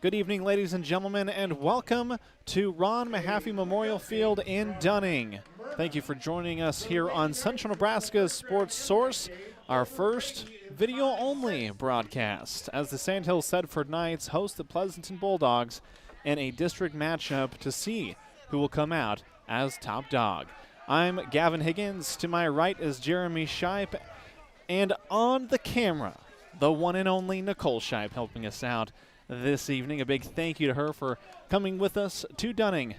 Good evening, ladies and gentlemen, and welcome to Ron Mahaffey Memorial Field in Dunning. Thank you for joining us here on Central Nebraska's Sports Source, our first video-only broadcast, as the Sandhills Thedford Knights host the Pleasanton Bulldogs in a district matchup to see who will come out as top dog. I'm Gavin Higgins. To my right is Jeremy Shipe, and on the camera, the one and only Nicole Shipe helping us out this evening. A big thank you to her for coming with us to Dunning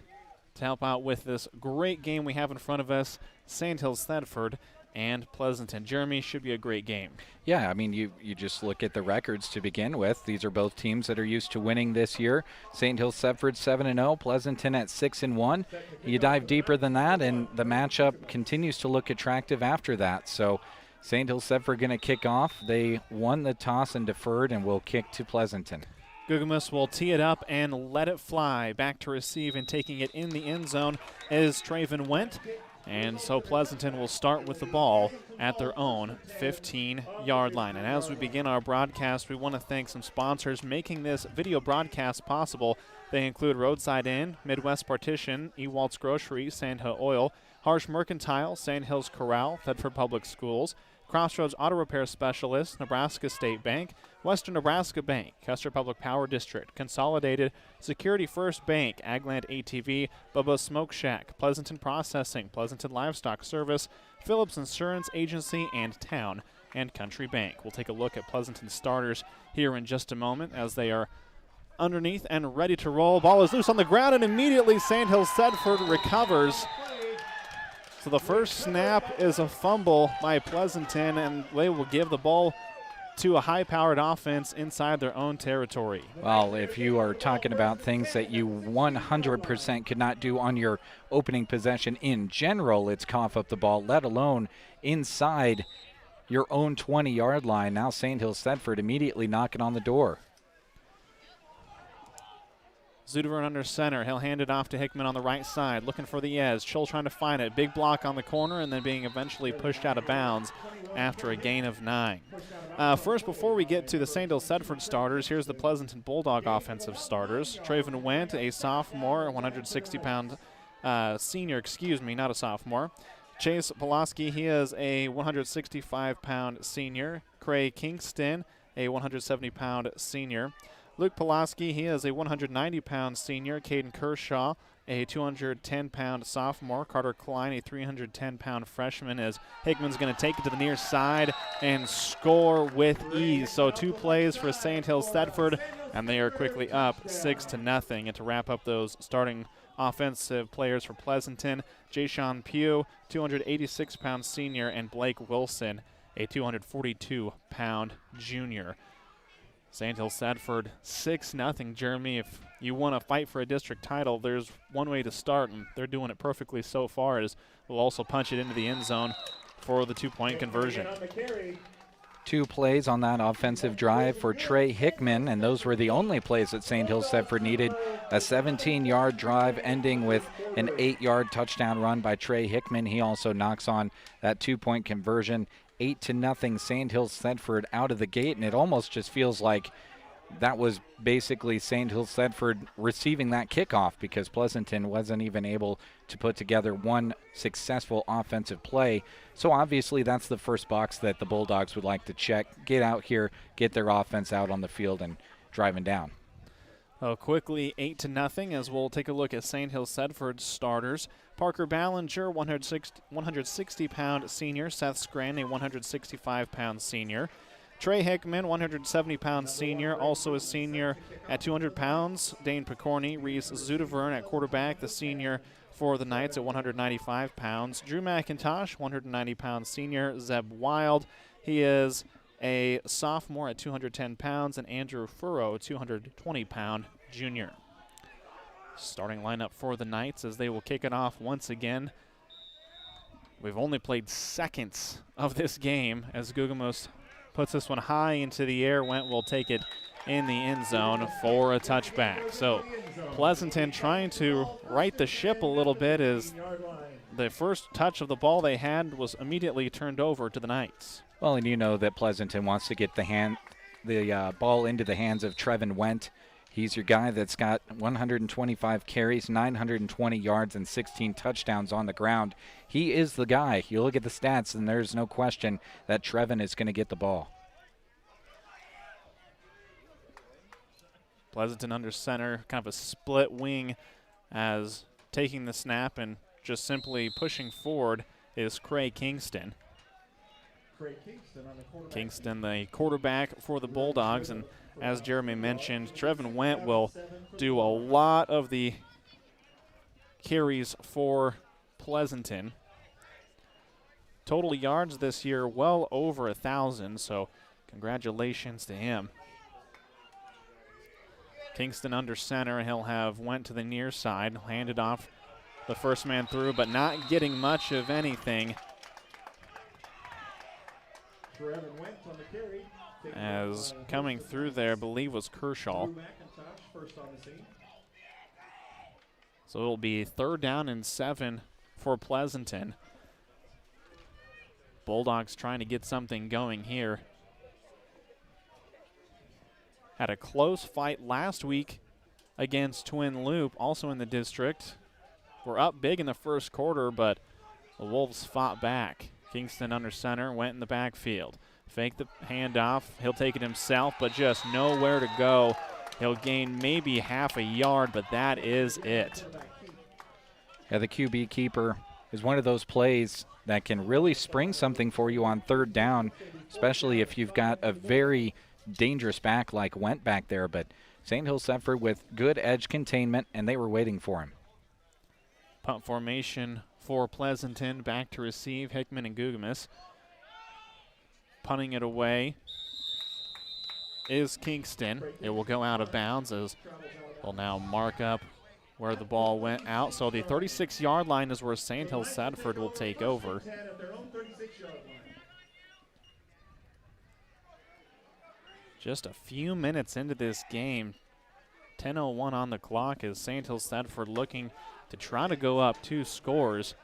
to help out with this great game we have in front of us, Sandhills Thedford and Pleasanton. Jeremy, should be a great game. Yeah, I mean, you just look at the records to begin with. These are both teams that are used to winning this year. Sandhills Thedford 7-0, Pleasanton at 6-1. You dive deeper than that, and the matchup continues to look attractive after that. So Sandhills Thedford going to kick off. They won the toss and deferred and will kick to Pleasanton. Gugamus will tee it up and let it fly. Back to receive and taking it in the end zone is Traven Went. And so Pleasanton will start with the ball at their own 15-yard line. And as we begin our broadcast, we want to thank some sponsors making this video broadcast possible. They include Roadside Inn, Midwest Partition, Ewalt's Grocery, Sandhill Oil, Harsh Mercantile, Sandhills Corral, Thedford Public Schools, Crossroads Auto Repair Specialist, Nebraska State Bank, Western Nebraska Bank, Custer Public Power District, Consolidated, Security First Bank, Agland ATV, Bubba's Smoke Shack, Pleasanton Processing, Pleasanton Livestock Service, Phillips Insurance Agency, and Town and Country Bank. We'll take a look at Pleasanton starters here in just a moment as they are underneath and ready to roll. Ball is loose on the ground, and immediately Sandhills Thedford recovers. So the first snap is a fumble by Pleasanton, and they will give the ball to a high-powered offense inside their own territory. Well, if you are talking about things that you 100% could not do on your opening possession in general, it's cough up the ball, let alone inside your own 20-yard line. Now Sandhills Thedford immediately knocking on the door. Zudervern under center. He'll hand it off to Hickman on the right side, looking for the edge. Chill trying to find it. Big block on the corner, and then being eventually pushed out of bounds after a gain of 9. First, before we get to the Sandhills Thedford starters, here's the Pleasanton Bulldog offensive starters. Traven Went, a sophomore, 160-pound senior, not a sophomore. Chase Pulaski, he is a 165-pound senior. Craig Kingston, a 170-pound senior. Luke Pulaski, he is a 190-pound senior. Caden Kershaw, a 210-pound sophomore. Carter Klein, a 310-pound freshman, as Hickman's going to take it to the near side and score with ease. So 2 plays for Sandhills Thedford, and they are quickly up 6-0. And to wrap up those starting offensive players for Pleasanton, Jayshawn Pugh, 286-pound senior, and Blake Wilson, a 242-pound junior. Sandhills Thedford 6-0. Jeremy, if you want to fight for a district title, there's one way to start, and they're doing it perfectly so far, as we'll also punch it into the end zone for the 2-point conversion. 2 plays on that offensive drive for Trey Hickman, and those were the only plays that Sandhills Thedford needed. A 17-yard drive ending with an 8-yard touchdown run by Trey Hickman. He also knocks on that 2-point conversion. 8-0 Sandhills Thedford out of the gate, and it almost just feels like that was basically Sandhills Thedford receiving that kickoff, because Pleasanton wasn't even able to put together one successful offensive play. So obviously that's the first box that the Bulldogs would like to check. Get out here, get their offense out on the field and driving down. Quickly 8-0 as we'll take a look at Sandhills Thedford's starters. Parker Ballinger, 160-pound senior. Seth Scran, a 165-pound senior. Trey Hickman, 170-pound senior, also a senior at 200 pounds. Dane Picorni, Reese Zudervern at quarterback, the senior for the Knights at 195 pounds. Drew McIntosh, 190-pound senior. Zeb Wild, he is a sophomore at 210 pounds, and Andrew Furrow, 220-pound junior. Starting lineup for the Knights as they will kick it off once again. We've only played seconds of this game as Gugamus puts this one high into the air. Went will take it in the end zone for a touchback. So Pleasanton trying to right the ship a little bit as the first touch of the ball they had was immediately turned over to the Knights. Well, and you know that Pleasanton wants to get the ball into the hands of Trevin Went. He's your guy that's got 125 carries, 920 yards, and 16 touchdowns on the ground. He is the guy. You look at the stats, and there's no question that Trevin is going to get the ball. Pleasanton under center, kind of a split wing, as taking the snap and just simply pushing forward is Craig Kingston. Kingston, the quarterback for the Bulldogs, and as Jeremy mentioned, Trevin Went will do a lot of the carries for Pleasanton. Total yards this year well over 1,000, so congratulations to him. Kingston under center. He'll have Went to the near side, handed off the first man through, but not getting much of anything. As coming through there, I believe was Kershaw. So it'll be 3rd down and 7 for Pleasanton. Bulldogs trying to get something going here. Had a close fight last week against Twin Loop, also in the district. We're up big in the first quarter, but the Wolves fought back. Kingston under center, Went in the backfield. Fake the handoff. He'll take it himself, but just nowhere to go. He'll gain maybe half a yard, but that is it. Yeah, the QB keeper is one of those plays that can really spring something for you on 3rd down, especially if you've got a very dangerous back like Went back there. But Sandhills Thedford with good edge containment, and they were waiting for him. Punt formation for Pleasanton. Back to receive, Hickman and Gugamus. Punting it away is Kingston. It will go out of bounds as we'll now mark up where the ball went out. So the 36-yard line is where Sandhills Thedford will take over. Just a few minutes into this game, 10:01 on the clock as Sandhills Thedford looking to try to go up 2 scores.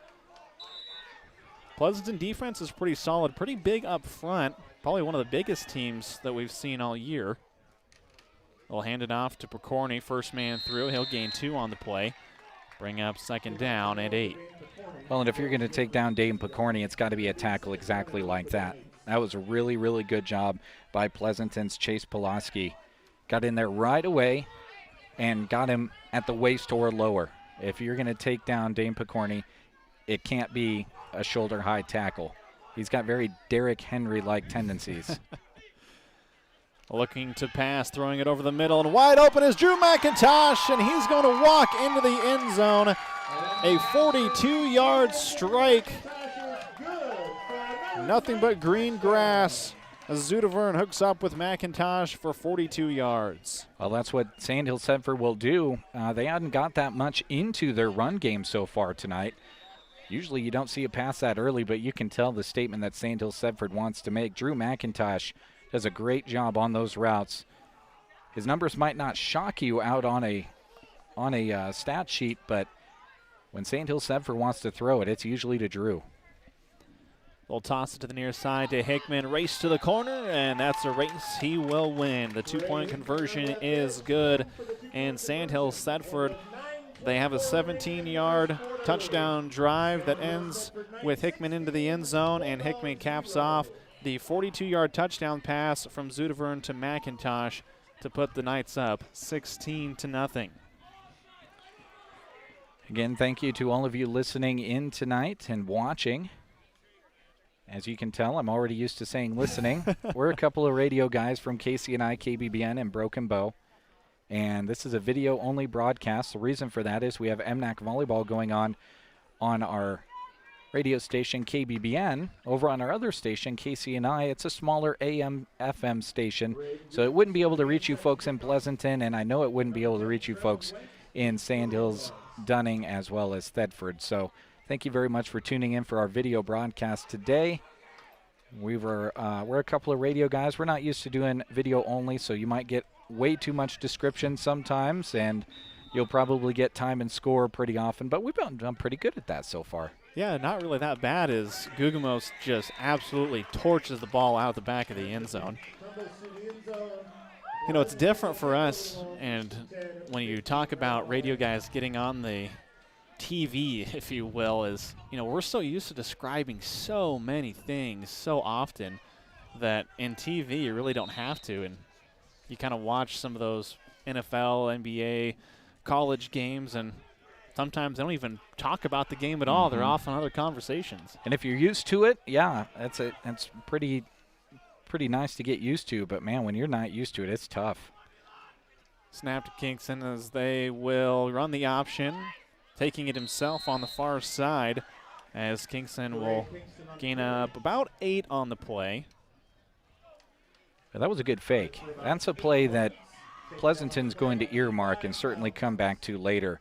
Pleasanton defense is pretty solid, pretty big up front. Probably one of the biggest teams that we've seen all year. They'll hand it off to Picorni, first man through. He'll gain 2 on the play. Bring up 2nd down at 8. Well, and if you're going to take down Dave Picorni, it's got to be a tackle exactly like that. That was a really, really good job by Pleasanton's Chase Pulaski. Got in there right away and got him at the waist or lower. If you're going to take down Dane Picorni, it can't be a shoulder-high tackle. He's got very Derrick Henry-like tendencies. Looking to pass, throwing it over the middle, and wide open is Drew McIntosh, and he's going to walk into the end zone. A 42-yard strike. Nothing but green grass as Zudavern hooks up with McIntosh for 42 yards. Well, that's what Sandhills Thedford will do. They hadn't got that much into their run game so far tonight. Usually you don't see a pass that early, but you can tell the statement that Sandhills Thedford wants to make. Drew McIntosh does a great job on those routes. His numbers might not shock you out on a stat sheet, but when Sandhills Thedford wants to throw it, it's usually to Drew. They'll toss it to the near side to Hickman. Race to the corner, and that's a race he will win. The 2-point conversion is good, and Sandhills Thedford, they have a 17-yard touchdown drive that ends with Hickman into the end zone, and Hickman caps off the 42-yard touchdown pass from Zudavern to McIntosh to put the Knights up 16-0. Again, thank you to all of you listening in tonight and watching. As you can tell, I'm already used to saying listening. We're a couple of radio guys from KCNI, KBBN, and Broken Bow. And this is a video-only broadcast. The reason for that is we have MNAC volleyball going on our radio station, KBBN. Over on our other station, KCNI, it's a smaller AM/FM station, so it wouldn't be able to reach you folks in Pleasanton, and I know it wouldn't be able to reach you folks in Sandhills, Dunning, as well as Thedford. So thank you very much for tuning in for our video broadcast today. We're a couple of radio guys. We're not used to doing video only, so you might get way too much description sometimes, and you'll probably get time and score pretty often, but we've done pretty good at that so far. Yeah, not really that bad as Gugamos just absolutely torches the ball out the back of the end zone. You know, it's different for us, and when you talk about radio guys getting on the TV, if you will, is, you know, we're so used to describing so many things so often that in TV you really don't have to, and you kind of watch some of those NFL, NBA, college games, and sometimes they don't even talk about the game at all. They're off on other conversations. And if you're used to it, yeah, that's pretty nice to get used to. But, man, when you're not used to it, it's tough. Snap to Kingston as they will run the option, taking it himself on the far side as Kingston will gain up about 8 on the play. That was a good fake. That's a play that Pleasanton's going to earmark and certainly come back to later.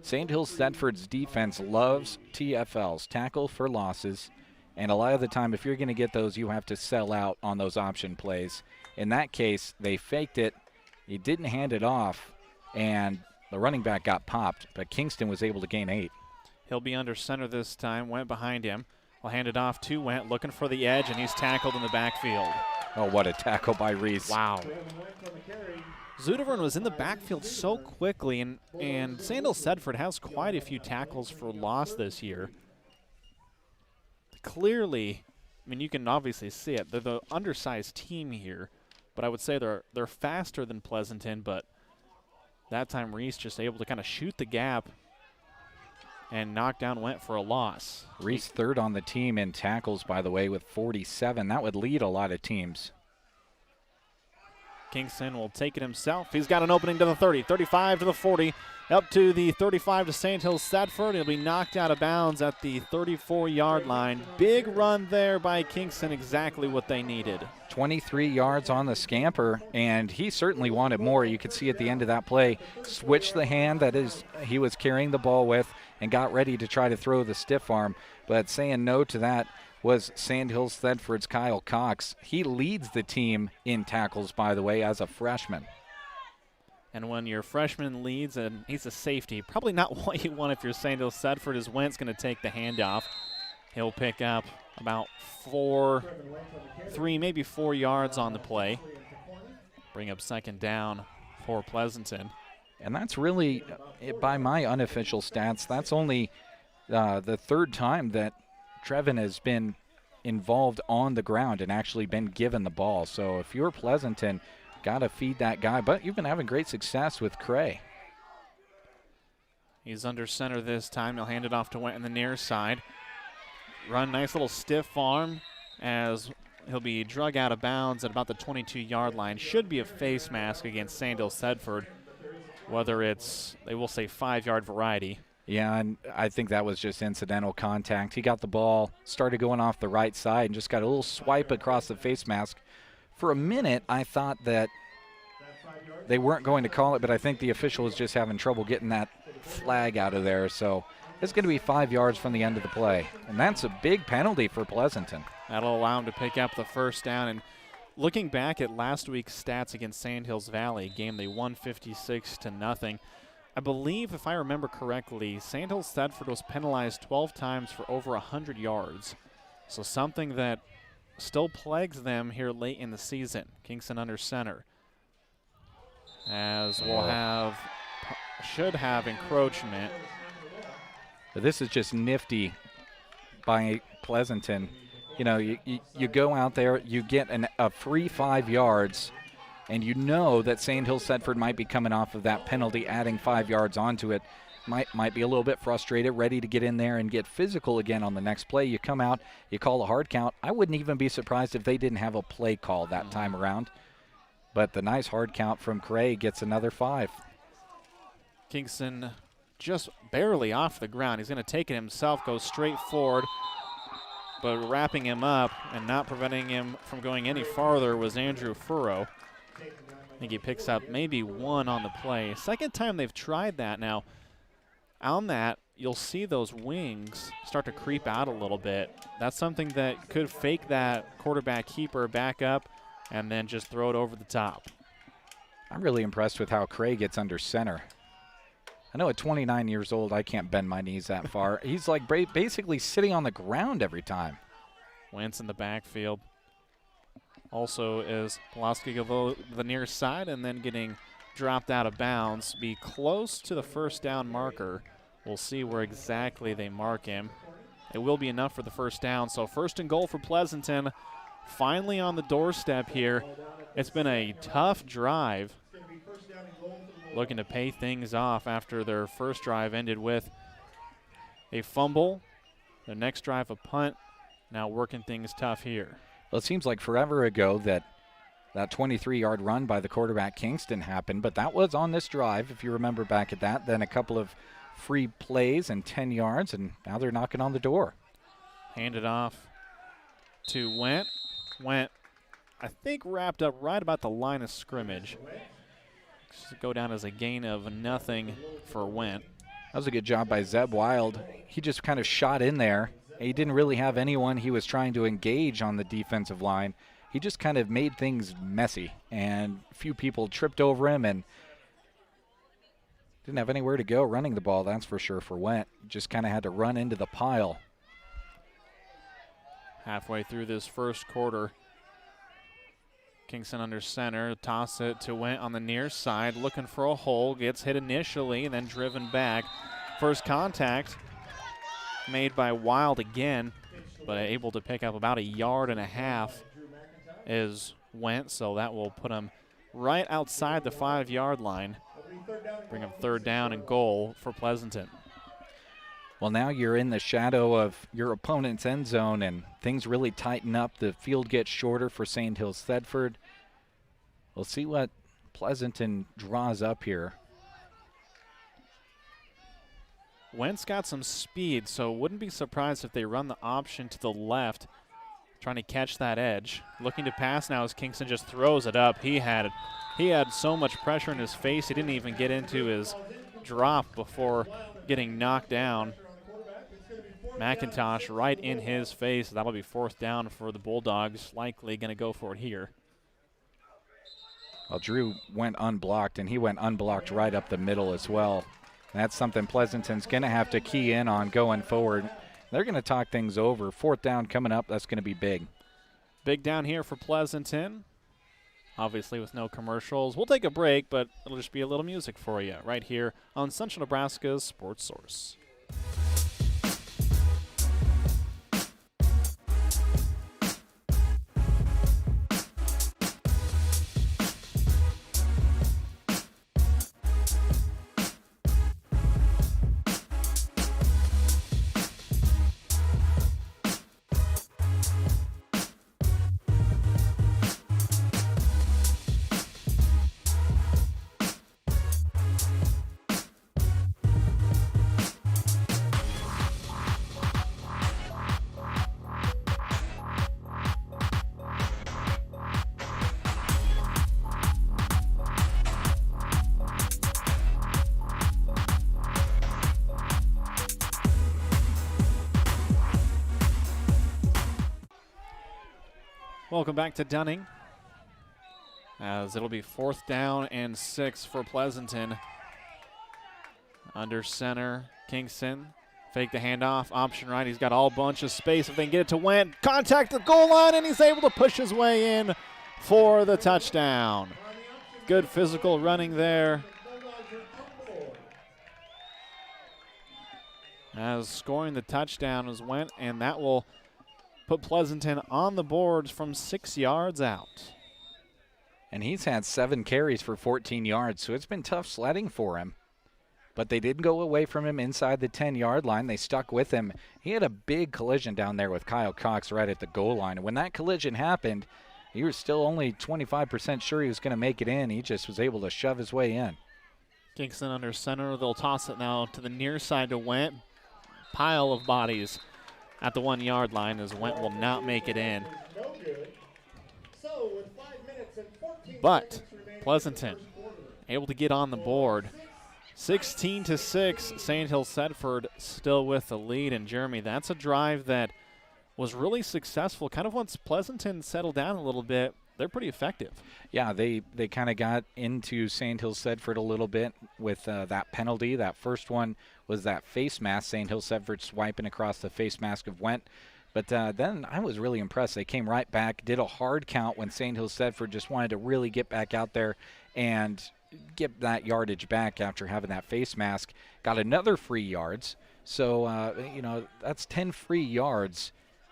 Sandhills Thedford's defense loves TFLs, tackle for losses, and a lot of the time if you're going to get those, you have to sell out on those option plays. In that case, they faked it, he didn't hand it off, and the running back got popped, but Kingston was able to gain 8. He'll be under center this time. Went behind him. Will hand it off to Went, looking for the edge, and he's tackled in the backfield. Oh, what a tackle by Reese. Wow. Zudevern was in the backfield so quickly, and Sandhills Thedford has quite a few tackles for loss this year. Clearly, I mean, you can obviously see it. They're the undersized team here, but I would say they're faster than Pleasanton, but that time Reese just able to kind of shoot the gap and knock down Went for a loss. Reese third on the team in tackles, by the way, with 47. That would lead a lot of teams. Kingston will take it himself. He's got an opening to the 30, 35 to the 40, up to the 35 to Sandhills Thedford. He'll be knocked out of bounds at the 34-yard line. Big run there by Kingston, exactly what they needed. 23 yards on the scamper, and he certainly wanted more. You could see at the end of that play, switched the hand that is he was carrying the ball with and got ready to try to throw the stiff arm, but saying no to that was Sandhills Thedford's Kyle Cox. He leads the team in tackles, by the way, as a freshman. And when your freshman leads and he's a safety, probably not what you want if you're Sandhills Thedford, as Wentz going to take the handoff. He'll pick up about 3, maybe 4 yards on the play. Bring up second down for Pleasanton. And that's really, by my unofficial stats, that's only the third time that Trevin has been involved on the ground and actually been given the ball. So if you're Pleasanton, got to feed that guy. But you've been having great success with Cray. He's under center this time. He'll hand it off to Went in the near side. Run, nice little stiff arm as he'll be drug out of bounds at about the 22-yard line. Should be a face mask against Sandhills Thedford, whether it's, they will say 5-yard variety. Yeah, and I think that was just incidental contact. He got the ball, started going off the right side, and just got a little swipe across the face mask. For a minute, I thought that they weren't going to call it, but I think the official was just having trouble getting that flag out of there. So it's going to be 5 yards from the end of the play, and that's a big penalty for Pleasanton. That'll allow him to pick up the first down. And looking back at last week's stats against Sandhills Valley, a game they won 56-0. I believe, if I remember correctly, Sandhills Thedford was penalized 12 times for over 100 yards. So something that still plagues them here late in the season. Kingston under center. As we'll should have encroachment. But this is just nifty by Pleasanton. You know, you go out there, you get a free 5 yards, and you know that Sandhills Thedford might be coming off of that penalty, adding 5 yards onto it. Might be a little bit frustrated, ready to get in there and get physical again on the next play. You come out, you call a hard count. I wouldn't even be surprised if they didn't have a play call that time around. But the nice hard count from Cray gets another 5. Kingston just barely off the ground. He's going to take it himself, go straight forward. But wrapping him up and not preventing him from going any farther was Andrew Furrow. I think he picks up maybe 1 on the play. Second time they've tried that. Now, on that, you'll see those wings start to creep out a little bit. That's something that could fake that quarterback keeper back up and then just throw it over the top. I'm really impressed with how Cray gets under center. I know at 29 years old, I can't bend my knees that far. He's like basically sitting on the ground every time. Wentz in the backfield. Also, as Pulaski go the near side and then getting dropped out of bounds, be close to the first down marker. We'll see where exactly they mark him. It will be enough for the first down. So 1st and goal for Pleasanton. Finally on the doorstep here. It's been a tough drive. Looking to pay things off after their first drive ended with a fumble. Their next drive, a punt. Now working things tough here. Well, it seems like forever ago that 23-yard run by the quarterback Kingston happened, but that was on this drive, if you remember back at that. Then a couple of free plays and 10 yards, and now they're knocking on the door. Handed off to Went. Went, I think, wrapped up right about the line of scrimmage. Go down as a gain of nothing for Went. That was a good job by Zeb Wild. He just kind of shot in there. He didn't really have anyone he was trying to engage on the defensive line. He just kind of made things messy, and a few people tripped over him and didn't have anywhere to go running the ball, that's for sure, for Went. Just kind of had to run into the pile. Halfway through this first quarter, Kingston under center, toss it to Went on the near side, looking for a hole, gets hit initially and then driven back. First contact made by Wild again, but able to pick up about 1.5 yards is Went, so that will put him right outside the 5-yard line. Bring him 3rd down and goal for Pleasanton. Well, now you're in the shadow of your opponent's end zone, and things really tighten up. The field gets shorter for Sandhills Thedford. We'll see what Pleasanton draws up here. Wentz got some speed, so wouldn't be surprised if they run the option to the left, trying to catch that edge. Looking to pass now as Kingston just throws it up. He had so much pressure in his face, he didn't even get into his drop before getting knocked down. McIntosh right in his face. That'll be 4th down for the Bulldogs. Likely going to go for it here. Well, Drew went unblocked, and he went unblocked right up the middle as well. That's something Pleasanton's going to have to key in on going forward. They're going to talk things over. 4th down coming up. That's going to be big. Big down here for Pleasanton. Obviously with no commercials. We'll take a break, but it'll just be a little music for you right here on Central Nebraska's Sports Source. Welcome back to Dunning, as it'll be 4th down and 6 for Pleasanton. Under center, Kingston. Fake the handoff, option right. He's got all bunch of space. If they can get it to Went, contact the goal line, and he's able to push his way in for the touchdown. Good physical running there. As scoring the touchdown is Went, and that will put Pleasanton on the boards from 6 yards out. And he's had 7 carries for 14 yards, so it's been tough sledding for him. But they didn't go away from him inside the 10-yard line. They stuck with him. He had a big collision down there with Kyle Cox right at the goal line. And when that collision happened, he was still only 25% sure he was going to make it in. He just was able to shove his way in. Kingston under center. They'll toss it now to the near side to Went. Pile of bodies at the 1-yard line as Went will not make it in. But Pleasanton able to get on the board. 16-6, Sandhills Thedford still with the lead. And Jeremy, that's a drive that was really successful. Kind of once Pleasanton settled down a little bit, they're pretty effective. Yeah, they kind of got into Sandhills Thedford a little bit with that penalty. That first one was that face mask. Sandhills Thedford swiping across the face mask of Went But then I was really impressed. They came right back, did a hard count when Sandhills Thedford just wanted to really get back out there and get that yardage back after having that face mask. Got another free yards. So, that's 10 free yards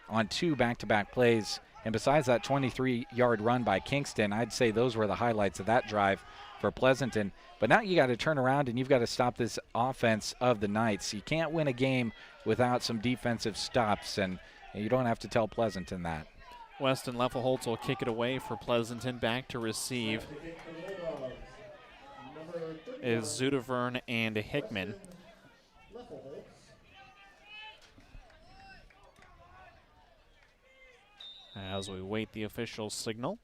on 2 back-to-back plays. And besides that 23-yard run by Kingston, I'd say those were the highlights of that drive for Pleasanton. But now you got to turn around and you've got to stop this offense of the Knights. You can't win a game without some defensive stops, and you don't have to tell Pleasanton that. Weston Leffelholtz will kick it away for Pleasanton. Back to receive is Zudevern and Hickman. As we wait the official signal.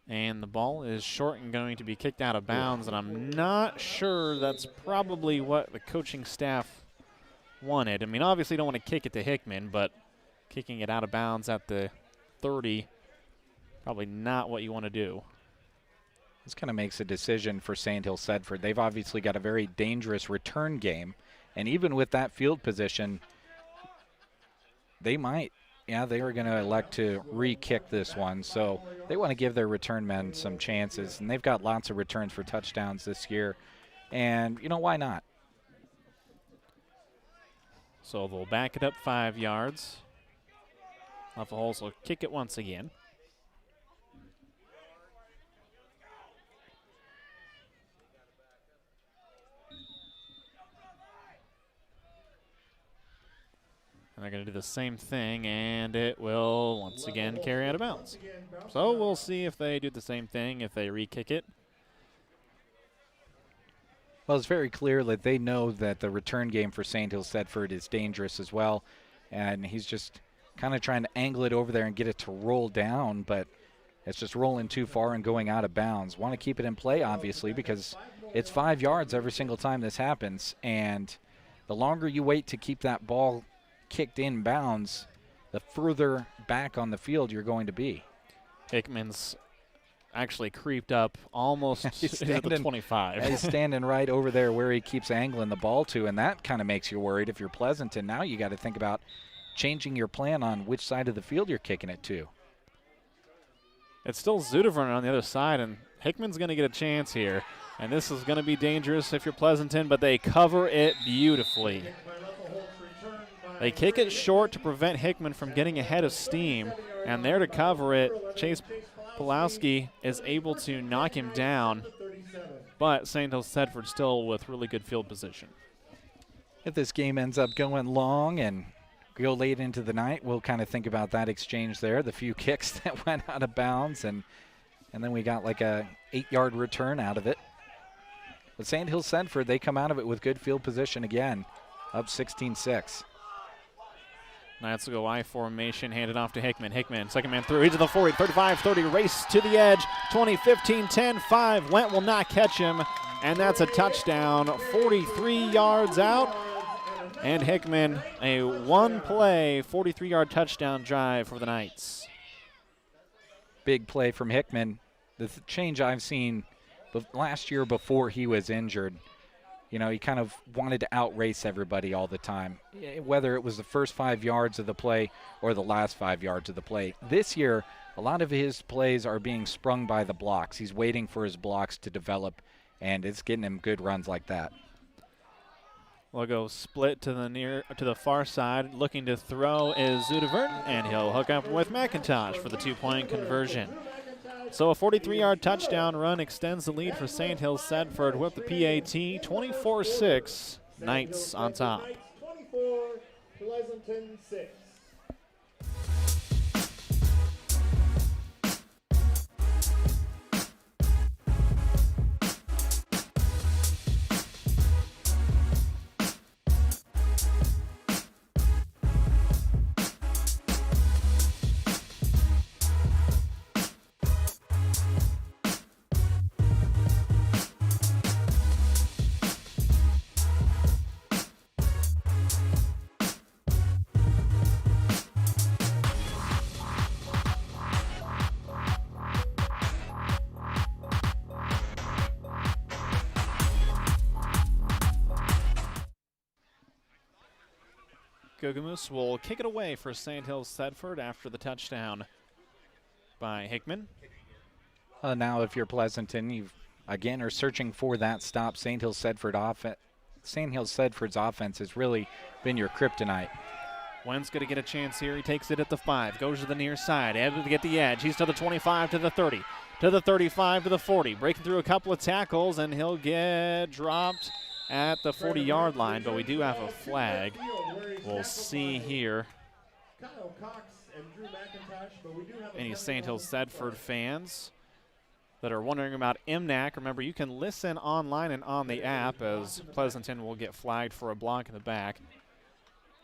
And the ball is short and going to be kicked out of bounds, and I'm not sure that's probably what the coaching staff wanted. I mean, obviously you don't want to kick it to Hickman, but kicking it out of bounds at the 30, probably not what you want to do. This kind of makes a decision for Sandhills Thedford. They've obviously got a very dangerous return game, and even with that field position, they might. Yeah, they are going to elect to re-kick this one, so they want to give their return men some chances, and they've got lots of returns for touchdowns this year, and, why not? So they'll back it up 5 yards. Leffelholtz will kick it once again. And they're going to do the same thing, and it will once again carry out of bounds. So we'll see if they do the same thing, if they re-kick it. Well, it's very clear that they know that the return game for Sandhills Thedford is dangerous as well, and he's just kind of trying to angle it over there and get it to roll down, but it's just rolling too far and going out of bounds. Want to keep it in play, obviously, because it's 5 yards every single time this happens, and the longer you wait to keep that ball kicked in bounds, the further back on the field you're going to be. Hickman's actually creeped up almost to the 25. He's standing right over there where he keeps angling the ball to, and that kind of makes you worried if you're Pleasanton. Now you got to think about changing your plan on which side of the field you're kicking it to. It's still Zudevern on the other side, and Hickman's going to get a chance here. And this is going to be dangerous if you're Pleasanton, but they cover it beautifully. They kick it short to prevent Hickman from getting ahead of steam, and there to cover it, Chase Pulowski is able to knock him down, but Sandhills Thedford still with really good field position. If this game ends up going long and go late into the night, we'll kind of think about that exchange there, the few kicks that went out of bounds, and then we got like a 8-yard return out of it. But Sandhills Thedford, they come out of it with good field position again, up 16-6. Knights will go I formation, handed off to Hickman. Hickman, second man through, he's to the 40, 35-30, race to the edge, 20, 15, 10, 5. Went will not catch him, and that's a touchdown, 43 yards out. And Hickman, a one-play, 43-yard touchdown drive for the Knights. Big play from Hickman. The change I've seen last year before he was injured, he kind of wanted to outrace everybody all the time, whether it was the first 5 yards of the play or the last 5 yards of the play. This year, a lot of his plays are being sprung by the blocks. He's waiting for his blocks to develop, and it's getting him good runs like that. We'll go split to the far side. Looking to throw is Zudevern, and he'll hook up with McIntosh for the 2-point conversion. So a 43-yard touchdown run extends the lead for Sandhills Thedford with the PAT, 24-6, Knights on top. 24, Pleasanton 6. Gugamus will kick it away for Sandhills Thedford after the touchdown by Hickman. Now if you're Pleasanton, you again are searching for that stop. Sandhills Thedford's offense has really been your kryptonite. Wentz going to get a chance here. He takes it at the 5, goes to the near side, able to get the edge. He's to the 25, to the 30, to the 35, to the 40, breaking through a couple of tackles, and he'll get dropped at the 40-yard line, but we do have a flag. We'll see here. Any Sandhills Thedford fans that are wondering about MNAC, remember you can listen online and on the app, as Pleasanton will get flagged for a block in the back.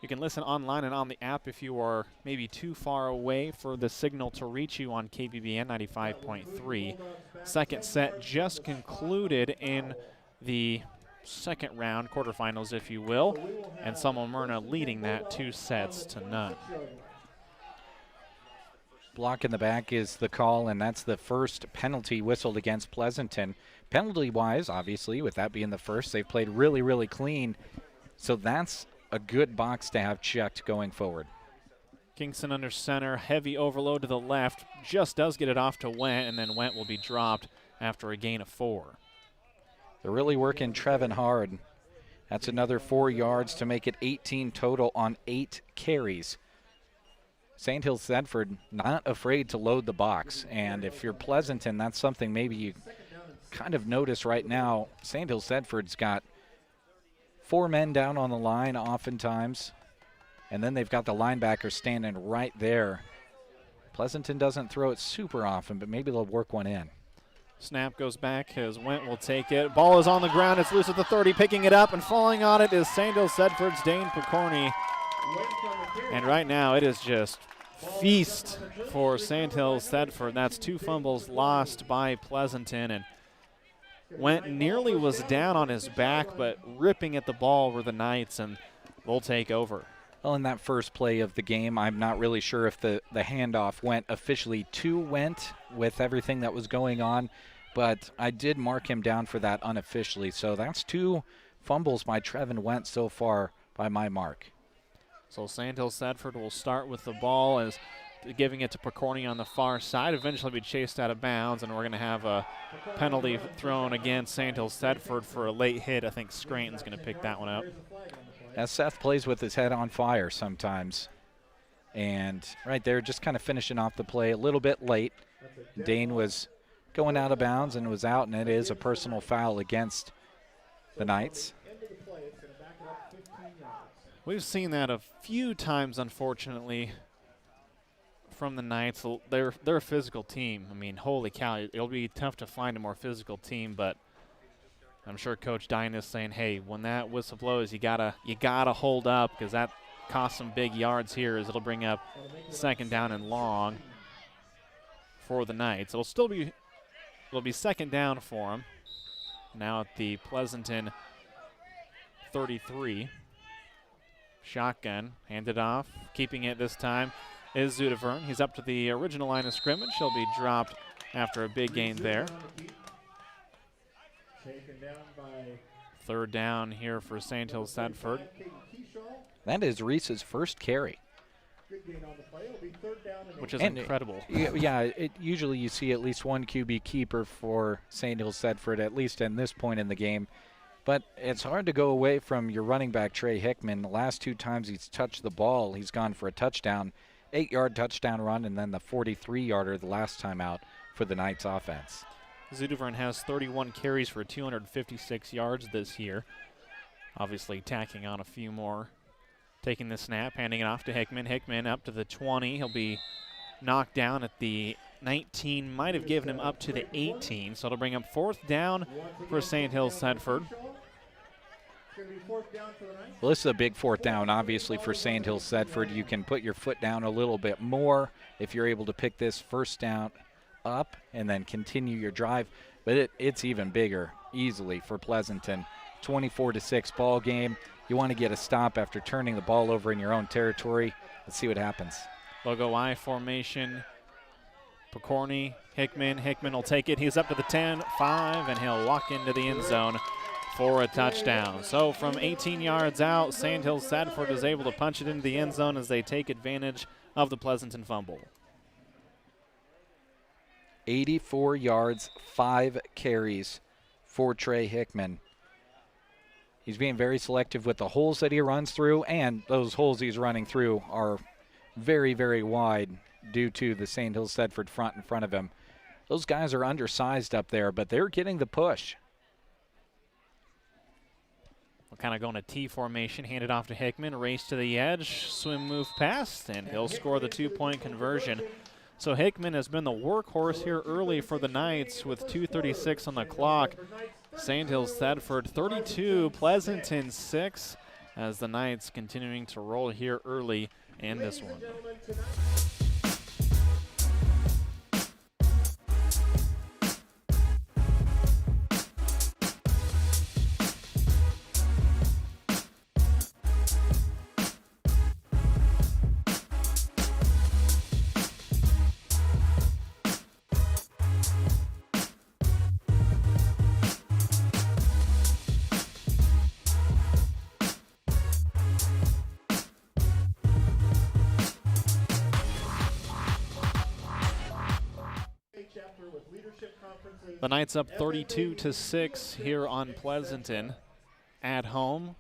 You can listen online and on the app if you are maybe too far away for the signal to reach you on KBBN 95.3. Second set just concluded in the second round, quarterfinals if you will, and Myrna leading that 2-0. Block in the back is the call, and that's the first penalty whistled against Pleasanton. Penalty-wise, obviously, with that being the first, they've played really, really clean. So that's a good box to have checked going forward. Kingston under center, heavy overload to the left, just does get it off to Went, and then Went will be dropped after a gain of 4. They're really working Trevin hard. That's another 4 yards to make it 18 total on 8 carries. Sandhills Thedford not afraid to load the box, and if you're Pleasanton, that's something maybe you kind of notice right now. Sandhills Thedford's got 4 men down on the line oftentimes, and then they've got the linebacker standing right there. Pleasanton doesn't throw it super often, but maybe they'll work one in. Snap goes back as Went will take it. Ball is on the ground. It's loose at the 30. Picking it up and falling on it is Sandhills Thedford's Dane Picorni. And right now it is just feast for Sandhills Thedford. That's 2 fumbles lost by Pleasanton, and Went nearly was down on his back, but ripping at the ball were the Knights, and they'll take over. Well, in that first play of the game, I'm not really sure if the handoff went officially to Went with everything that was going on, but I did mark him down for that unofficially. So that's 2 fumbles by Trevin Went so far by my mark. So Sandhills Thedford will start with the ball as giving it to Picorni on the far side. Eventually be chased out of bounds, and we're going to have a penalty thrown against Sandhills Thedford for a late hit. I think Scranton's going to pick that one up. As Seth plays with his head on fire sometimes. And right there, just kind of finishing off the play a little bit late. Dane was going out of bounds and was out, and it is a personal foul against the Knights. We've seen that a few times, unfortunately, from the Knights. They're a physical team. I mean, holy cow, it'll be tough to find a more physical team, but I'm sure Coach Dine is saying, hey, when that whistle blows, you gotta hold up, because that costs some big yards here, as it'll bring up 2nd down and long for the Knights. It'll be 2nd down for them. Now at the Pleasanton 33. Shotgun, handed off, keeping it this time is Zudevern. He's up to the original line of scrimmage. He'll be dropped after a big gain there. 3rd down here for Sandhills Thedford. That is Reese's first carry, which is incredible. Yeah, usually you see at least 1 QB keeper for Sandhills Thedford, at least in this point in the game. But it's hard to go away from your running back, Trey Hickman. The last 2 times he's touched the ball, he's gone for a touchdown, 8-yard touchdown run, and then the 43-yarder the last time out for the Knights offense. Zudevern has 31 carries for 256 yards this year. Obviously tacking on a few more. Taking the snap, handing it off to Hickman. Hickman up to the 20. He'll be knocked down at the 19, might have given him up to the 18, so it'll bring up 4th down for Sandhills Thedford. Well, this is a big 4th down, obviously, for Sandhills Thedford. You can put your foot down a little bit more if you're able to pick this 1st down up and then continue your drive, but it's even bigger easily for Pleasanton. 24-6 ball game. You want to get a stop after turning the ball over in your own territory. Let's see what happens. Logo I formation. Picorni, Hickman will take it. He's up to the 10, 5, and he'll walk into the end zone for a touchdown. So from 18 yards out, Sandhills Thedford is able to punch it into the end zone as they take advantage of the Pleasanton fumble. 84 yards, 5 carries for Trey Hickman. He's being very selective with the holes that he runs through, and those holes he's running through are very, very wide due to the Sandhills Thedford front in front of him. Those guys are undersized up there, but they're getting the push. We'll kind of go in a T formation, hand it off to Hickman, race to the edge, swim move past, and he'll score the 2-point conversion. So Hickman has been the workhorse here early for the Knights with 2:36 on the clock. Sandhills Thedford 32, Pleasanton 6, as the Knights continuing to roll here early in this one. The Knights up 32-6 here on Pleasanton at home.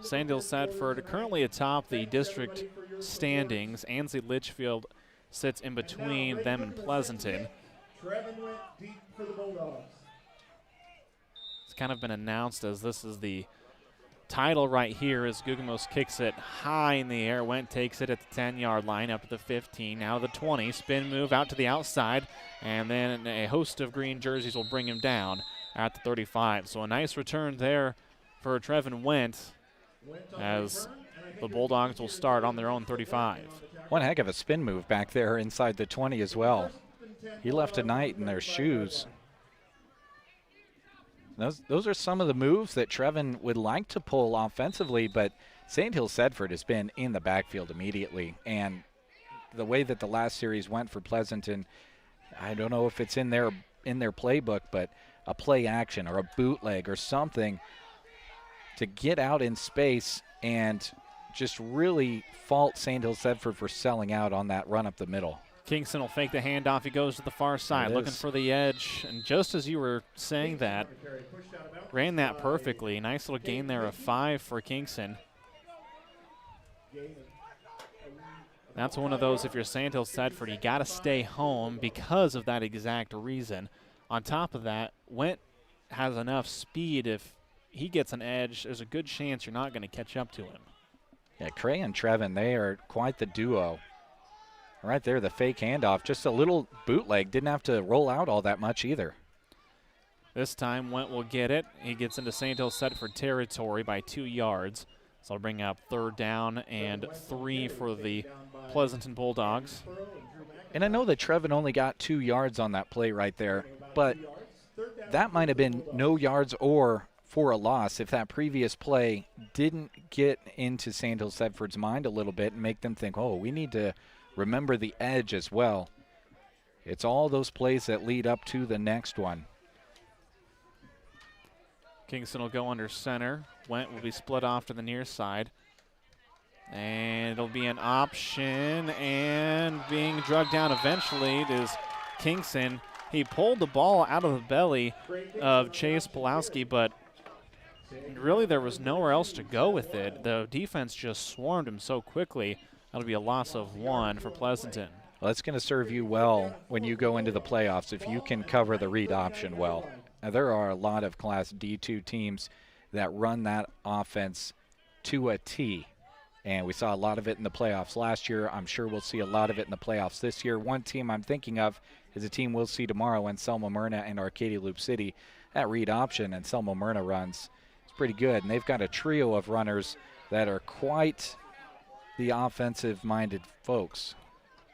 Sandhills Thedford currently atop the district standings. Ansley Litchfield sits in between them and Pleasanton. It's kind of been announced as this is the title right here as Gugamos kicks it high in the air. Went takes it at the 10-yard line up to the 15, now the 20. Spin move out to the outside, and then a host of green jerseys will bring him down at the 35. So a nice return there for Trevin Went as the Bulldogs will start on their own 35. One heck of a spin move back there inside the 20 as well. He left a Knight in their shoes. Those are some of the moves that Trevin would like to pull offensively, but Sandhills Thedford has been in the backfield immediately. And the way that the last series went for Pleasanton, I don't know if it's in their playbook, but a play action or a bootleg or something to get out in space and just really fault Sandhills Thedford for selling out on that run up the middle. Kingston will fake the handoff. He goes to the far side, looking for the edge. And just as you were saying that, ran that perfectly. Nice little gain there of 5 for Kingston. That's one of those, if you're Sandhills Thedford, you got to stay home because of that exact reason. On top of that, Went has enough speed. If he gets an edge, there's a good chance you're not going to catch up to him. Yeah, Cray and Trevin, they are quite the duo. Right there, the fake handoff. Just a little bootleg. Didn't have to roll out all that much either. This time, Went will get it. He gets into Sandhills Thedford territory by 2 yards. So I'll bring up 3rd down and 3 for the Pleasanton Bulldogs. And I know that Trevin only got 2 yards on that play right there, but that might have been no yards or for a loss if that previous play didn't get into Sandhills Thedford's mind a little bit and make them think, oh, we need to remember the edge as well. It's all those plays that lead up to the next one. Kingston will go under center. Went will be split off to the near side. And it'll be an option, and being drugged down eventually is Kingston. He pulled the ball out of the belly of Chase Pulowski, but really there was nowhere else to go with it. The defense just swarmed him so quickly. That'll be a loss of 1 for Pleasanton. Well, that's going to serve you well when you go into the playoffs if you can cover the read option well. Now, there are a lot of Class D2 teams that run that offense to a T, and we saw a lot of it in the playoffs last year. I'm sure we'll see a lot of it in the playoffs this year. One team I'm thinking of is a team we'll see tomorrow in Selma Myrna and Arcadia Loop City. That read option and Selma Myrna runs, it's pretty good, and they've got a trio of runners that are quite the offensive-minded folks.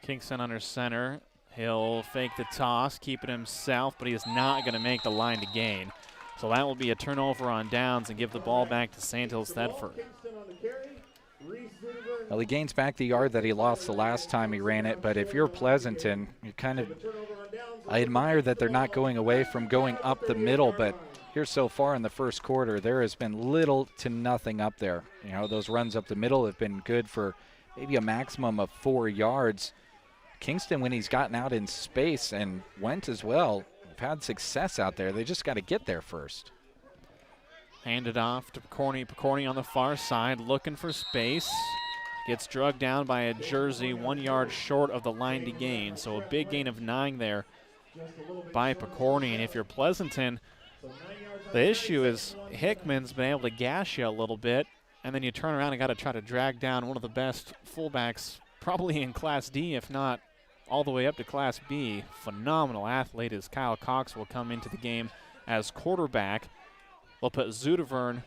Kingston under center. He'll fake the toss, keep it himself, but he is not going to make the line to gain. So that will be a turnover on downs and give the ball back to Sandhills Thedford. Well, he gains back the yard that he lost the last time he ran it, but if you're Pleasanton, you're kind of I admire that they're not going away from going up the middle, but here so far in the first quarter, there has been little to nothing up there. You know, those runs up the middle have been good for maybe a maximum of 4 yards. Kingston, when he's gotten out in space, and Went as well, have had success out there. They just got to get there first. Handed off to Picorni. Picorni on the far side looking for space. Gets drugged down by a Jersey 1 yard short of the line to gain. So a big gain of 9 there by Picorni. And if you're Pleasanton, the issue is Hickman's been able to gash you a little bit, and then you turn around and got to try to drag down one of the best fullbacks probably in Class D, if not all the way up to Class B. Phenomenal athlete as Kyle Cox will come into the game as quarterback. They'll put Zudevern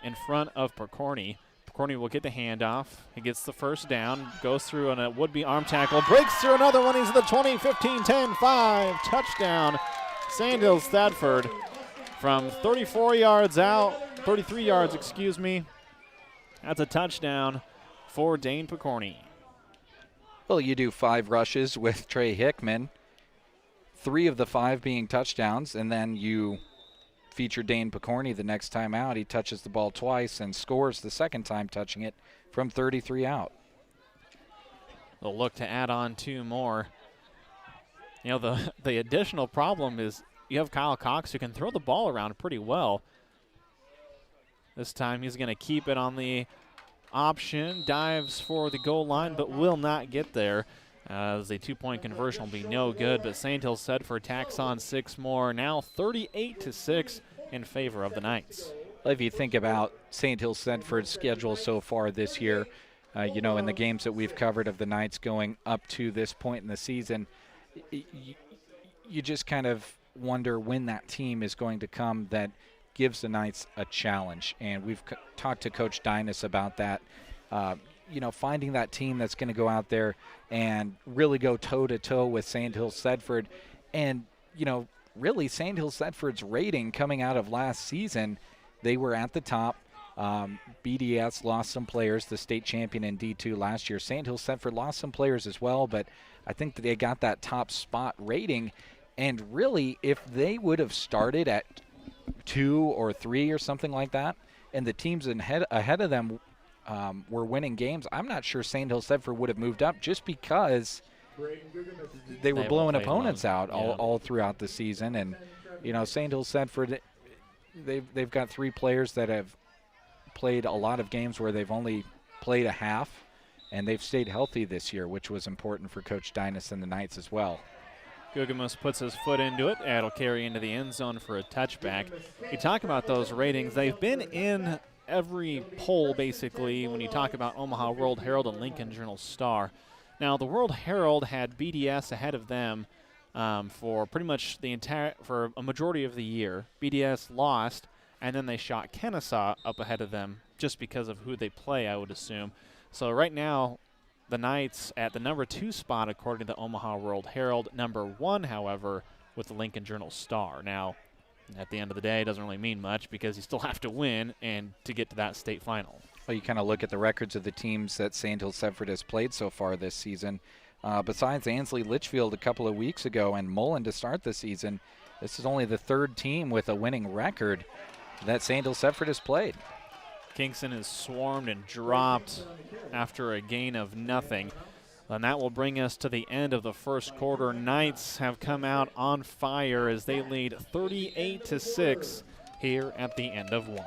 in front of Picorni. Picorni will get the handoff. He gets the first down, goes through on a would-be arm tackle, breaks through another one. He's at the 20, 15, 10, 5. Touchdown, Sandhills Thedford from 34 yards out, 33 yards, excuse me. That's a touchdown for Dane Picorni. Well, you do 5 rushes with Trey Hickman, 3 of the 5 being touchdowns, and then you feature Dane Picorni the next time out. He touches the ball twice and scores the second time touching it from 33 out. They'll look to add on 2 more. You know, the additional problem is you have Kyle Cox who can throw the ball around pretty well. This time he's going to keep it on the option, dives for the goal line, but will not get there. As a 2-point conversion will be no good, but Sandhills Thedford tacks on 6 more, now 38-6 in favor of the Knights. Well, if you think about Sandhills Thedford's schedule so far this year, you know, in the games that we've covered of the Knights going up to this point in the season, you just kind of wonder when that team is going to come that gives the Knights a challenge. And we've talked to Coach Dynas about that. You know, finding that team that's going to go out there and really go toe-to-toe with Sandhills Thedford. And, you know, really Sandhills Thedford's rating coming out of last season, they were at the top. BDS lost some players, the state champion in D2 last year. Sandhills Thedford lost some players as well, but I think that they got that top spot rating. And really, if they would have started at 2 or 3 or something like that, and the teams ahead of them were winning games, I'm not sure Sandhills Thedford would have moved up, just because they were blowing opponents out all throughout the season. And, you know, Sandhills Thedford, they've got 3 players that have played a lot of games where they've only played a half, and they've stayed healthy this year, which was important for Coach Dynas and the Knights as well. Gugamus puts his foot into it. It'll carry into the end zone for a touchback. You talk about those ratings. They've been in every poll, basically, when you talk about Omaha World Herald and Lincoln Journal-Star. Now, the World Herald had BDS ahead of them for pretty much for a majority of the year. BDS lost, and then they shot Kennesaw up ahead of them just because of who they play, I would assume. So right now, the Knights at the number 2 spot, according to the Omaha World Herald. Number 1, however, with the Lincoln Journal-Star. Now, at the end of the day, it doesn't really mean much because you still have to win and to get to that state final. Well, you kind of look at the records of the teams that Sandhills Thedford has played so far this season. Besides Ansley Litchfield a couple of weeks ago and Mullen to start the season, this is only the 3rd team with a winning record that Sandhills Thedford has played. Kingston is swarmed and dropped after a gain of nothing. And that will bring us to the end of the first quarter. Knights have come out on fire as they lead 38-6 here at the end of 1.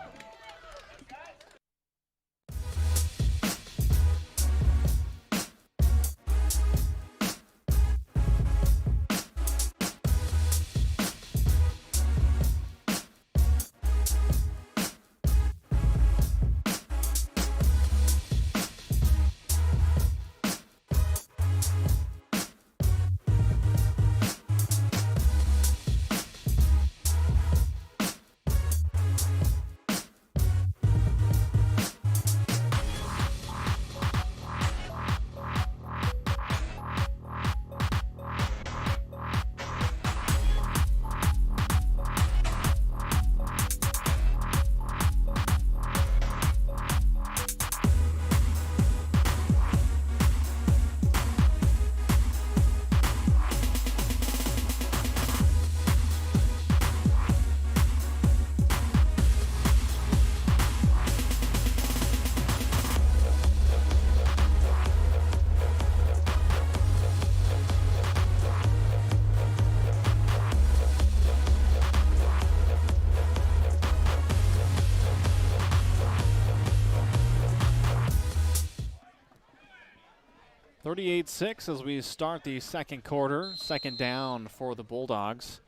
38-6 as we start the second quarter. Second down for the Bulldogs.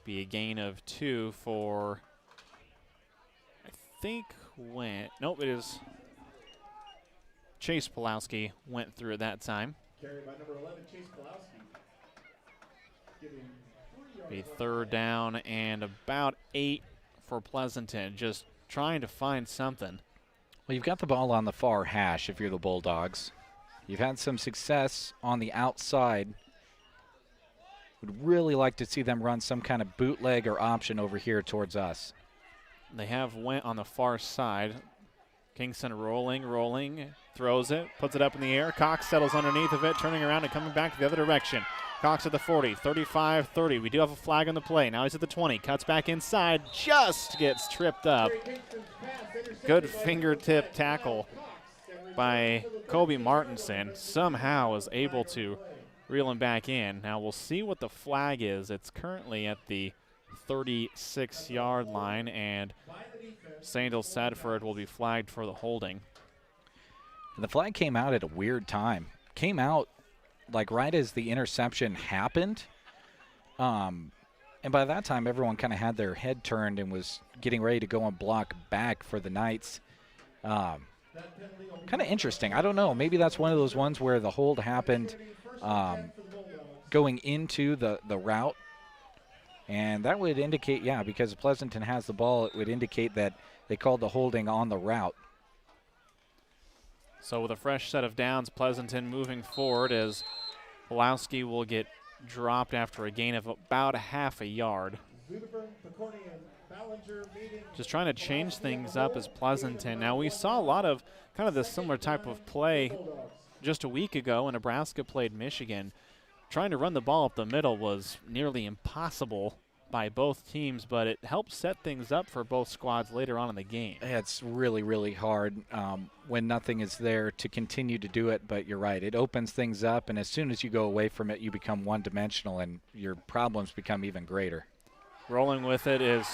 Be a gain of 2 for, I think, nope, it is Chase Pulowski went through at that time. Carried by number 11, Chase Pulowski. Be third down and about 8 for Pleasanton. Just trying to find something. Well, you've got the ball on the far hash if you're the Bulldogs. You've had some success on the outside. Would really like to see them run some kind of bootleg or option over here towards us. They have went on the far side. Kingston rolling, throws it, puts it up in the air. Cox settles underneath of it, turning around and coming back the other direction. Cox at the 40, 35-30. We do have a flag on the play. Now he's at the 20, cuts back inside, just gets tripped up. Good fingertip tackle by Kobe Martinson. Somehow is able to reel him back in. Now we'll see what the flag is. It's currently at the 36-yard line, and Sandhills Thedford will be flagged for the holding. The flag came out at a weird time. Came out like right as the interception happened. And by that time, everyone kind of had their head turned and was getting ready to go and block back for the Knights. Kind of interesting. I don't know. Maybe that's one of those ones where the hold happened going into the route. And that would indicate, yeah, because Pleasanton has the ball, it would indicate that they called the holding on the route. So with a fresh set of downs, Pleasanton moving forward as Pulowski will get dropped after a gain of about a half a yard. Just trying to change things up as Pleasanton. Now we saw a lot of kind of this similar type of play just a week ago when Nebraska played Michigan. Trying to run the ball up the middle was nearly impossible by both teams, but it helped set things up for both squads later on in the game. It's really, really hard when nothing is there to continue to do it, but you're right. It opens things up, and as soon as you go away from it, you become one-dimensional, and your problems become even greater. Rolling with it is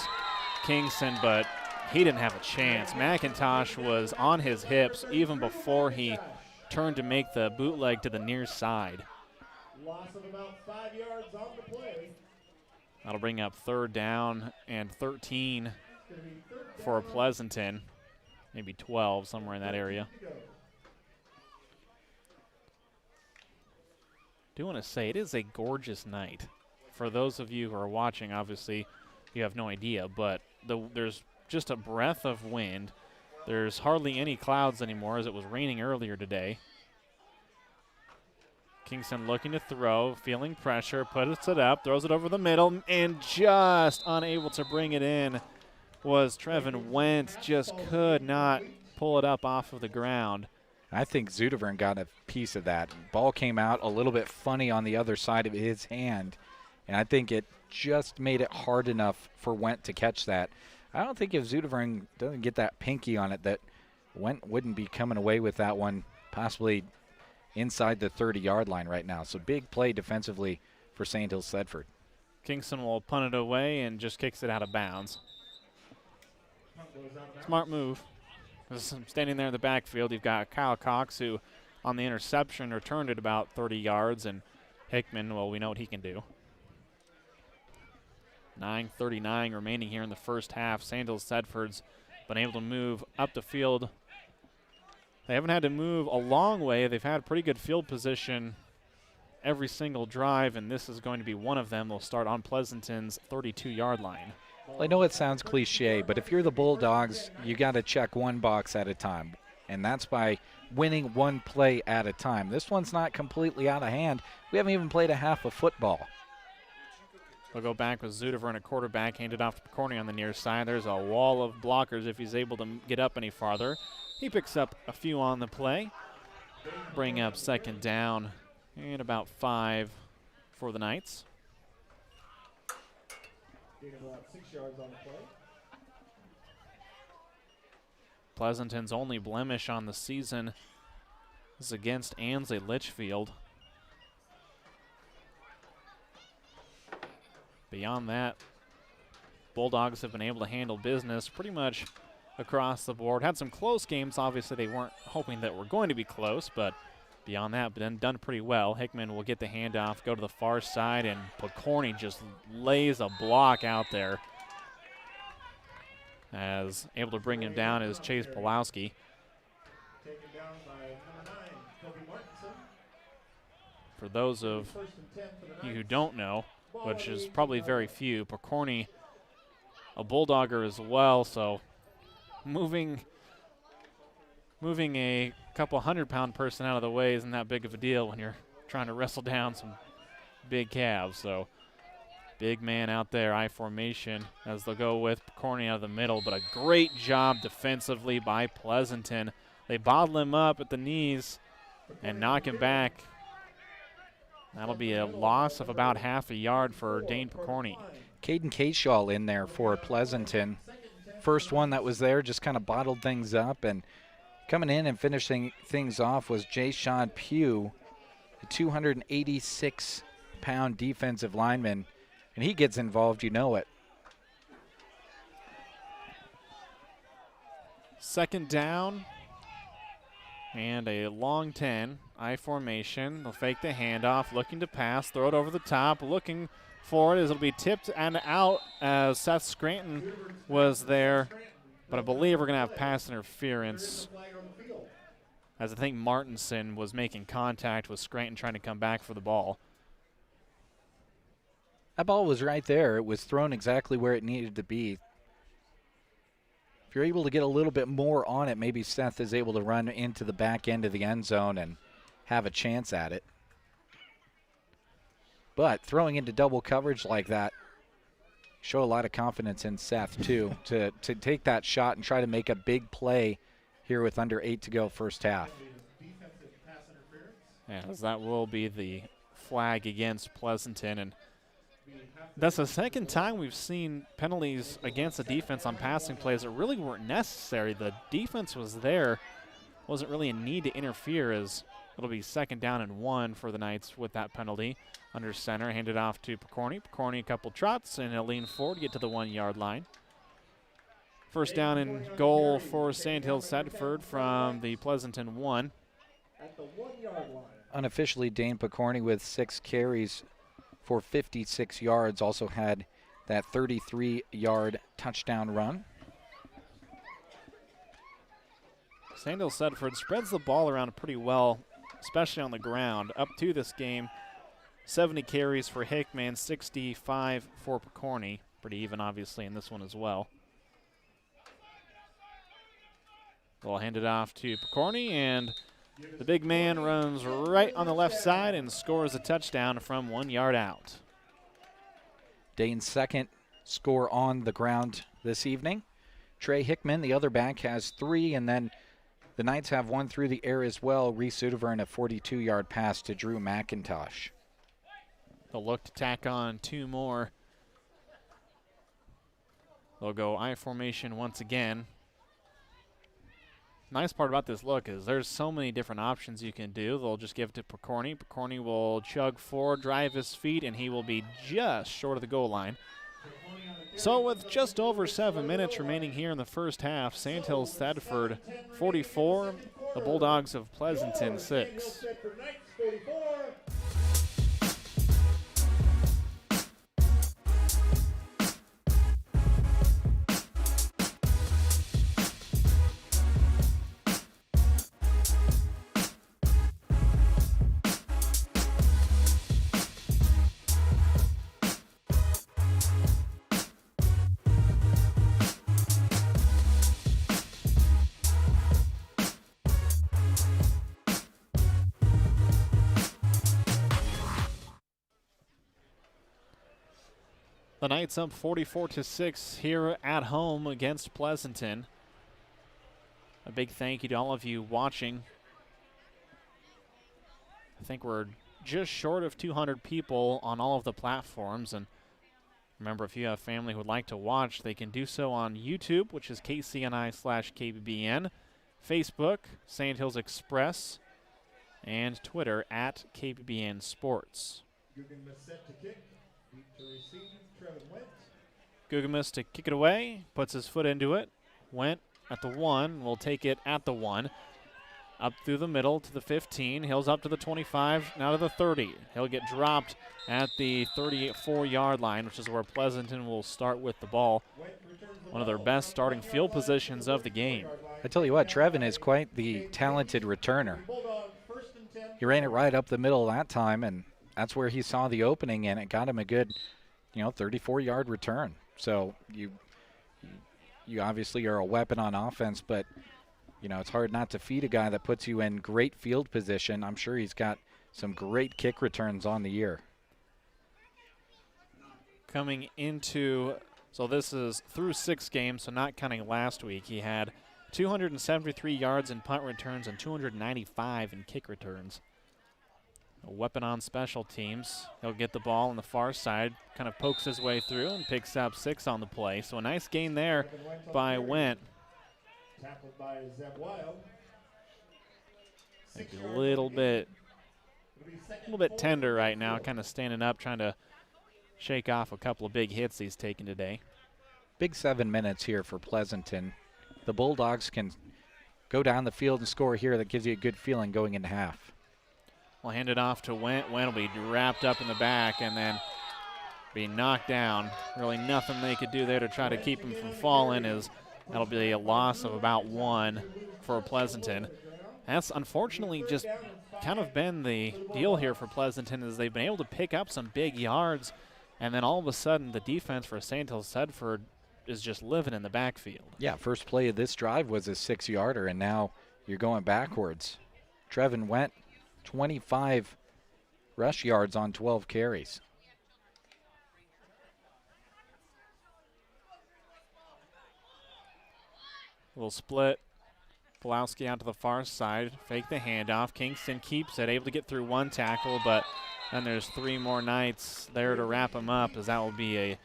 Kingston, but he didn't have a chance. McIntosh was on his hips even before he turned to make the bootleg to the near side. Loss of about 5 yards on the play. That'll bring up third down and 13 for Pleasanton. Maybe 12, somewhere in that area. Do want to say it is a gorgeous night. For those of you who are watching, obviously you have no idea, but there's just a breath of wind. There's hardly any clouds anymore as it was raining earlier today. Kingston looking to throw, feeling pressure, puts it up, throws it over the middle, and just unable to bring it in was Trevin Wentz. Just could not pull it up off of the ground. I think Zudevern got a piece of that. Ball came out a little bit funny on the other side of his hand, and I think it just made it hard enough for Wentz to catch that. I don't think if Zudevern doesn't get that pinky on it that Wentz wouldn't be coming away with that one, possibly inside the 30-yard line right now. So big play defensively for Sandhills Thedford. Kingston will punt it away and just kicks it out of bounds. Smart move. Standing there in the backfield, you've got Kyle Cox, who on the interception returned it about 30 yards, and Hickman, well, we know what he can do. 9:39 remaining here in the first half. Sandhills Thedford's been able to move up the field. They haven't had to move a long way. They've had pretty good field position every single drive, and this is going to be one of them. They'll start on Pleasanton's 32-yard line. Well, I know it sounds cliche, but if you're the Bulldogs, you got to check one box at a time, and that's by winning one play at a time. This one's not completely out of hand. We haven't even played a half of football. They'll go back with Zudevern a quarterback, handed off to Corney on the near side. There's a wall of blockers if he's able to get up any farther. He picks up a few on the play. Bring up second down and about 5 for the Knights. About 6 yards on the play. Pleasanton's only blemish on the season is against Ansley Litchfield. Beyond that, Bulldogs have been able to handle business pretty much across the board. Had some close games. Obviously, they weren't hoping that we're going to be close, but beyond that, but done pretty well. Hickman will get the handoff, go to the far side, and Pokorny just lays a block out there. As able to bring him down is Chase Pulowski. Taken down by number 9, Kobe Martinson. For those of First and 10 for the you who Knights. don't know, which is probably very few, Pokorny, a Bulldogger as well, so moving a couple 100-pound person out of the way isn't that big of a deal when you're trying to wrestle down some big calves. So big man out there, I formation, as they'll go with Pokorny out of the middle, but a great job defensively by Pleasanton. They bottle him up at the knees and knock him back. That'll be a loss of about half a yard for Dane Pokorny. Caden Cashaw in there for Pleasanton. First one that was there just kind of bottled things up, and coming in and finishing things off was Jay Sean Pugh, a 286-pound defensive lineman, and he gets involved, you know it. Second down and a long 10, I formation. They'll fake the handoff, looking to pass, throw it over the top, looking for it as it'll be tipped and out as Seth Scranton was there. But I believe we're going to have pass interference, as I think Martinson was making contact with Scranton trying to come back for the ball. That ball was right there. It was thrown exactly where it needed to be. If you're able to get a little bit more on it, maybe Seth is able to run into the back end of the end zone and have a chance at it. But throwing into double coverage like that, show a lot of confidence in Seth, too, to take that shot and try to make a big play here with under 8 to go first half. Yeah, as that will be the flag against Pleasanton. And that's the second time we've seen penalties against the defense on passing plays that really weren't necessary. The defense was there. Wasn't really a need to interfere, as it'll be second down and 1 for the Knights with that penalty. Under center, handed off to Pokorny. Pokorny a couple trots, and he'll lean forward to get to the 1-yard line. First down and goal for Sandhills Thedford from the Pleasanton 1. At the 1-yard line. Unofficially, Dane Pokorny with 6 carries for 56 yards, also had that 33-yard touchdown run. Sandhills Thedford spreads the ball around pretty well, especially on the ground. Up to this game, 70 carries for Hickman, 65 for Pokorny. Pretty even, obviously, in this one as well. Ball handed off to Pokorny, and the big man runs right on the left side and scores a touchdown from 1 yard out. Dane's second score on the ground this evening. Trey Hickman, the other back, has 3, and then the Knights have 1 through the air as well. Reese Udever, a 42-yard pass to Drew McIntosh. They'll look to tack on 2 more. They'll go I formation once again. Nice part about this look is there's so many different options you can do. They'll just give it to Pokorny. Pokorny will chug forward, drive his feet, and he will be just short of the goal line. So with just over 7 minutes remaining here in the first half, Sandhills Thedford 44, the Bulldogs of Pleasanton 6. The Knights up 44-6 here at home against Pleasanton. A big thank you to all of you watching. I think we're just short of 200 people on all of the platforms. And remember, if you have family who would like to watch, they can do so on YouTube, which is KCNI/KBBN, Facebook, Sandhills Express, and Twitter at KBBN Sports. Gugamus to kick it away, puts his foot into it. Went at the 1, will take it at the 1. Up through the middle to the 15. Hill's up to the 25, now to the 30. He'll get dropped at the 34-yard line, which is where Pleasanton will start with the ball. One of their best starting field positions of the game. I tell you what, Trevin is quite the talented returner. He ran it right up the middle that time, and that's where he saw the opening, and it got him a good, 34-yard return. So you obviously are a weapon on offense, but it's hard not to feed a guy that puts you in great field position. I'm sure he's got some great kick returns on the year. Coming into, so this is through 6 games, so not counting last week. He had 273 yards in punt returns and 295 in kick returns. A weapon on special teams. He'll get the ball on the far side, kind of pokes his way through and picks up 6 on the play. So a nice gain there by Went. Tackled by Zeb Wild. Maybe a little bit tender right now, kind of standing up, trying to shake off a couple of big hits he's taken today. Big 7 minutes here for Pleasanton. The Bulldogs can go down the field and score here. That gives you a good feeling going into half. We'll hand it off to Went. Went will be wrapped up in the back and then be knocked down. Really nothing they could do there to try to keep him from falling. That'll be a loss of about 1 for Pleasanton. That's unfortunately just kind of been the deal here for Pleasanton, is they've been able to pick up some big yards, and then all of a sudden the defense for Sandhills Thedford is just living in the backfield. Yeah, first play of this drive was a 6-yarder, and now you're going backwards. Trevin Went, 25 rush yards on 12 carries. Little split. Pulowski out to the far side, fake the handoff. Kingston keeps it, able to get through 1 tackle, but then there's 3 more Knights there to wrap him up, as that will be a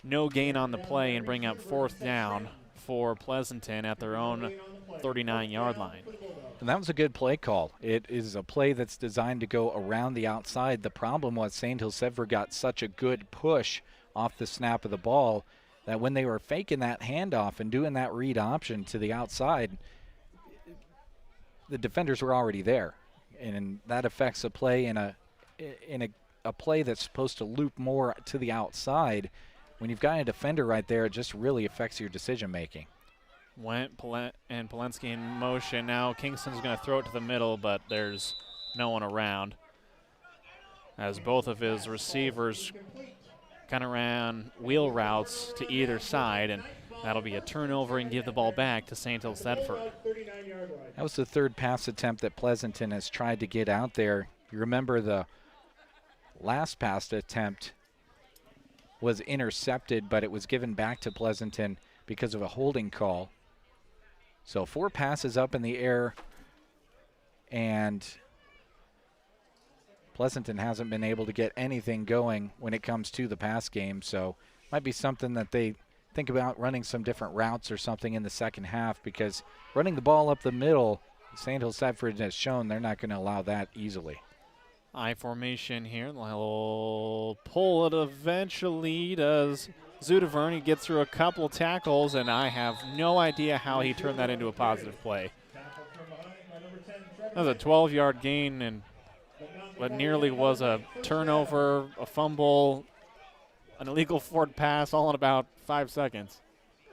no gain on the play and bring up 4th down for Pleasanton at their own 39-yard line. And that was a good play call. It is a play that's designed to go around the outside. The problem was Sandhills Thedford got such a good push off the snap of the ball that when they were faking that handoff and doing that read option to the outside, the defenders were already there. And that affects a play in a play that's supposed to loop more to the outside. When you've got a defender right there, it just really affects your decision making. Went and Polensky in motion. Now Kingston's going to throw it to the middle, but there's no one around, as both of his receivers kind of ran wheel routes to either side, and that'll be a turnover and give the ball back to Sandhills Thedford. That was the 3rd pass attempt that Pleasanton has tried to get out there. You remember the last pass attempt was intercepted, but it was given back to Pleasanton because of a holding call. So 4 passes up in the air, and Pleasanton hasn't been able to get anything going when it comes to the pass game. So might be something that they think about, running some different routes or something in the second half, because running the ball up the middle, Sandhills Thedford has shown they're not going to allow that easily. I formation here. He'll pull it eventually. Does Zudavern. He gets through a couple tackles, and I have no idea how he turned that into a positive play. That was a 12-yard gain, and what nearly was a turnover, a fumble, an illegal forward pass, all in about 5 seconds.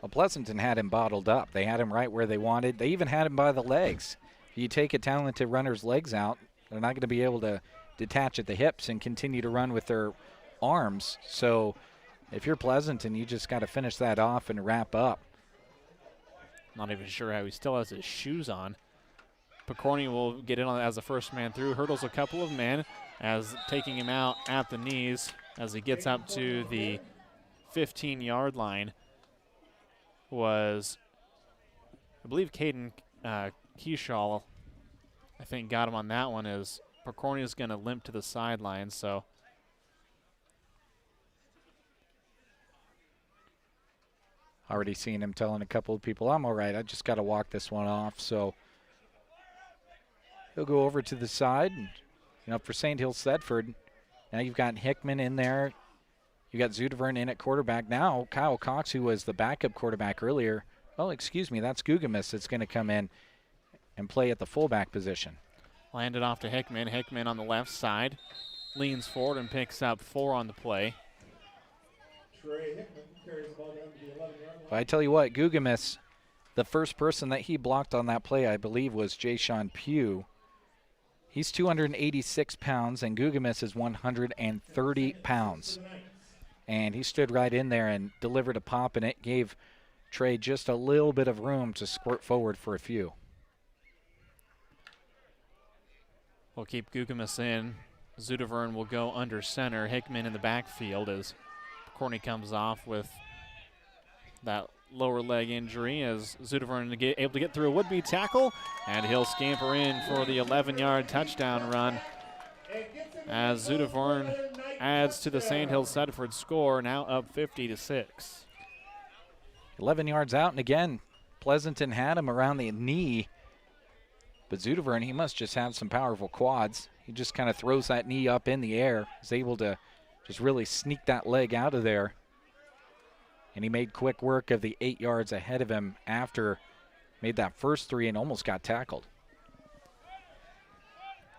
Well, Pleasanton had him bottled up. They had him right where they wanted. They even had him by the legs. You take a talented runner's legs out, they're not going to be able to detach at the hips and continue to run with their arms. So if you're Pleasanton, you just got to finish that off and wrap up. Not even sure how he still has his shoes on. Picorni will get in on as the first man through. Hurdles a couple of men as taking him out at the knees as he gets up to the 15-yard line. Was, I believe, Caden Keyshaw, I think, got him on that one, as Picorni is going to limp to the sideline. So already seen him telling a couple of people, I'm all right, I just got to walk this one off. So he'll go over to the side. And, for Sandhills Thedford, now you've got Hickman in there. You got Zudavern in at quarterback. Now Kyle Cox, who was the backup quarterback earlier, that's Gugamis that's going to come in. and play at the fullback position. Landed off to Hickman. Hickman on the left side. Leans forward and picks up 4 on the play. Trey Hickman carries the ball down to the 11-yard line. But I tell you what, Gugamis, the first person that he blocked on that play, I believe, was Jayshon Pugh. He's 286 pounds, and Gugamis is 130 pounds. And he stood right in there and delivered a pop, and it gave Trey just a little bit of room to squirt forward for a few. We'll keep Gugamis in. Zudavern will go under center. Hickman in the backfield as Corney comes off with that lower leg injury as Zudavern able to get through a would-be tackle, and he'll scamper in for the 11-yard touchdown run as Zudavern adds to the Sandhills Thedford score, now up 50-6. 11 yards out, and again, Pleasanton had him around the knee, but Zudavern, he must just have some powerful quads. He just kind of throws that knee up in the air, is able to just really sneak that leg out of there. And he made quick work of the 8 yards ahead of him after made that first 3 and almost got tackled.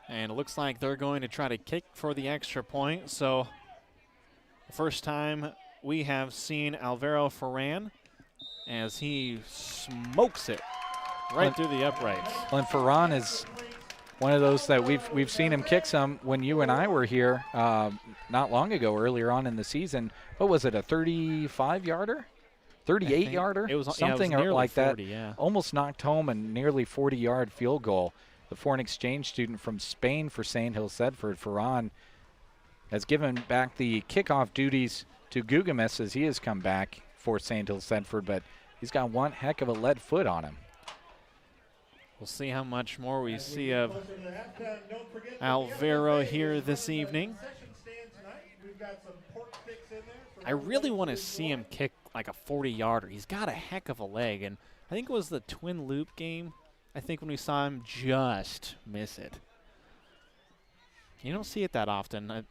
And it looks like they're going to try to kick for the extra point. So the first time we have seen Alvaro Ferran as he smokes it right through the uprights. Well, and Ferran is one of those that we've seen him kick some when you and I were here not long ago, earlier on in the season. What was it, a 35-yarder? 38-yarder? It was something nearly like 40, that. yeah. Almost knocked home a nearly 40-yard field goal. The foreign exchange student from Spain for Sandhills Thedford, Ferran, has given back the kickoff duties to Gugamis as he has come back for Sandhills Thedford, but he's got one heck of a lead foot on him. We'll see how much more we see of Alvaro here this evening. I really want to see him kick like a 40-yarder. He's got a heck of a leg, and I think it was the twin loop game. I think when we saw him just miss it. You don't see it that often.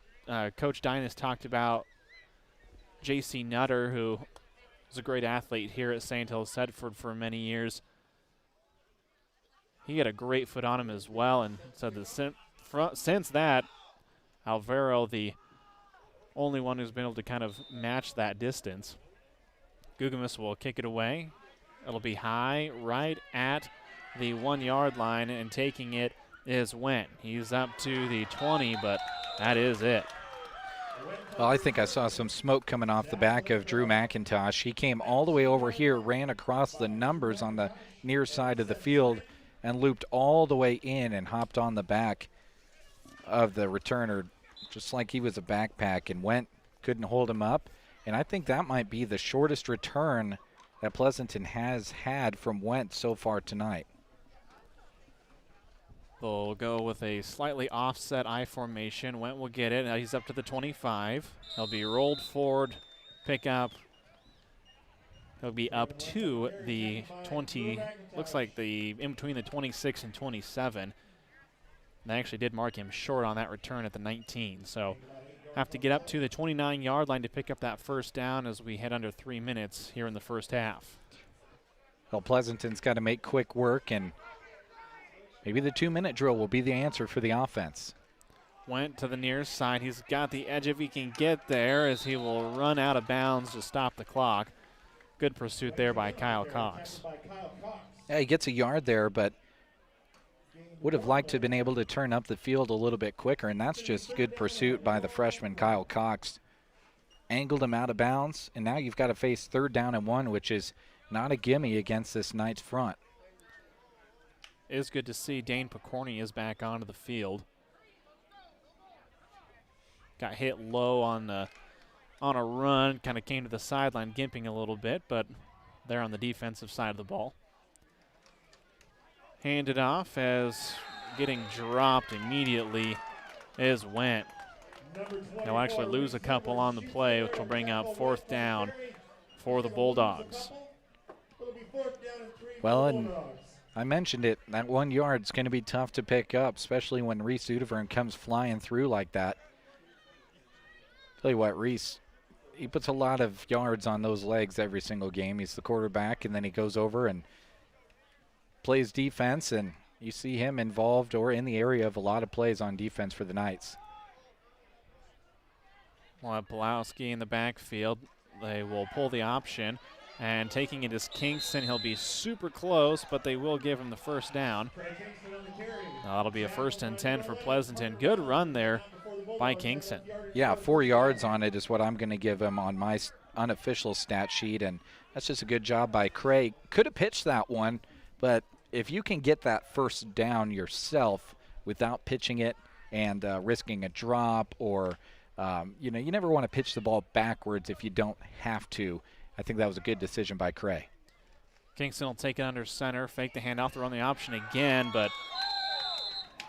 Coach Dynas talked about J.C. Nutter, who was a great athlete here at Sandhills Thedford for many years. He had a great foot on him as well, and said that since that, Alvaro, the only one who's been able to kind of match that distance. Gugamis will kick it away. It'll be high, right at the 1-yard line, and taking it is Went. He's up to the 20, but that is it. Well, I think I saw some smoke coming off the back of Drew McIntosh. He came all the way over here, ran across the numbers on the near side of the field, and looped all the way in and hopped on the back of the returner, just like he was a backpack, and Went couldn't hold him up. And I think that might be the shortest return that Pleasanton has had from Went so far tonight. They'll go with a slightly offset I formation. Went will get it. Now he's up to the 25. He'll be rolled forward, pick up. He'll be up to the 20. Looks like the in between the 26 and 27. They actually did mark him short on that return at the 19. So have to get up to the 29-yard line to pick up that first down as we head under 3 minutes here in the first half. Well, Pleasanton's got to make quick work, and maybe the 2-minute drill will be the answer for the offense. Went to the near side. He's got the edge if he can get there, as he will run out of bounds to stop the clock. Good pursuit there by Kyle Cox. Yeah, he gets a yard there, but would have liked to have been able to turn up the field a little bit quicker, and that's just good pursuit by the freshman Kyle Cox. Angled him out of bounds, and now you've got to face 3rd down and 1, which is not a gimme against this Knights front. It is good to see Dane Picorni is back onto the field. Got hit low on a run, kind of came to the sideline, gimping a little bit, but they're on the defensive side of the ball. Handed off as getting dropped immediately is Went. They'll actually lose a couple on the play, which will bring up 4th down for the Bulldogs. Well, and I mentioned it, that 1 yard's going to be tough to pick up, especially when Reese Udavern comes flying through like that. Tell you what, Reese, he puts a lot of yards on those legs every single game. He's the quarterback, and then he goes over and plays defense, and you see him involved or in the area of a lot of plays on defense for the Knights. We'll have Pulowski in the backfield. They will pull the option, and taking it is Kingston. He'll be super close, but they will give him the first down. That'll be a 1st and 10 for Pleasanton. Good run there by Kingston. Yeah, 4 yards on it is what I'm going to give him on my unofficial stat sheet, and that's just a good job by Craig. Could have pitched that one, but if you can get that first down yourself without pitching it and risking a drop or you never want to pitch the ball backwards if you don't have to. I think that was a good decision by Cray. Kingston will take it under center, fake the handoff, throw on the option again, but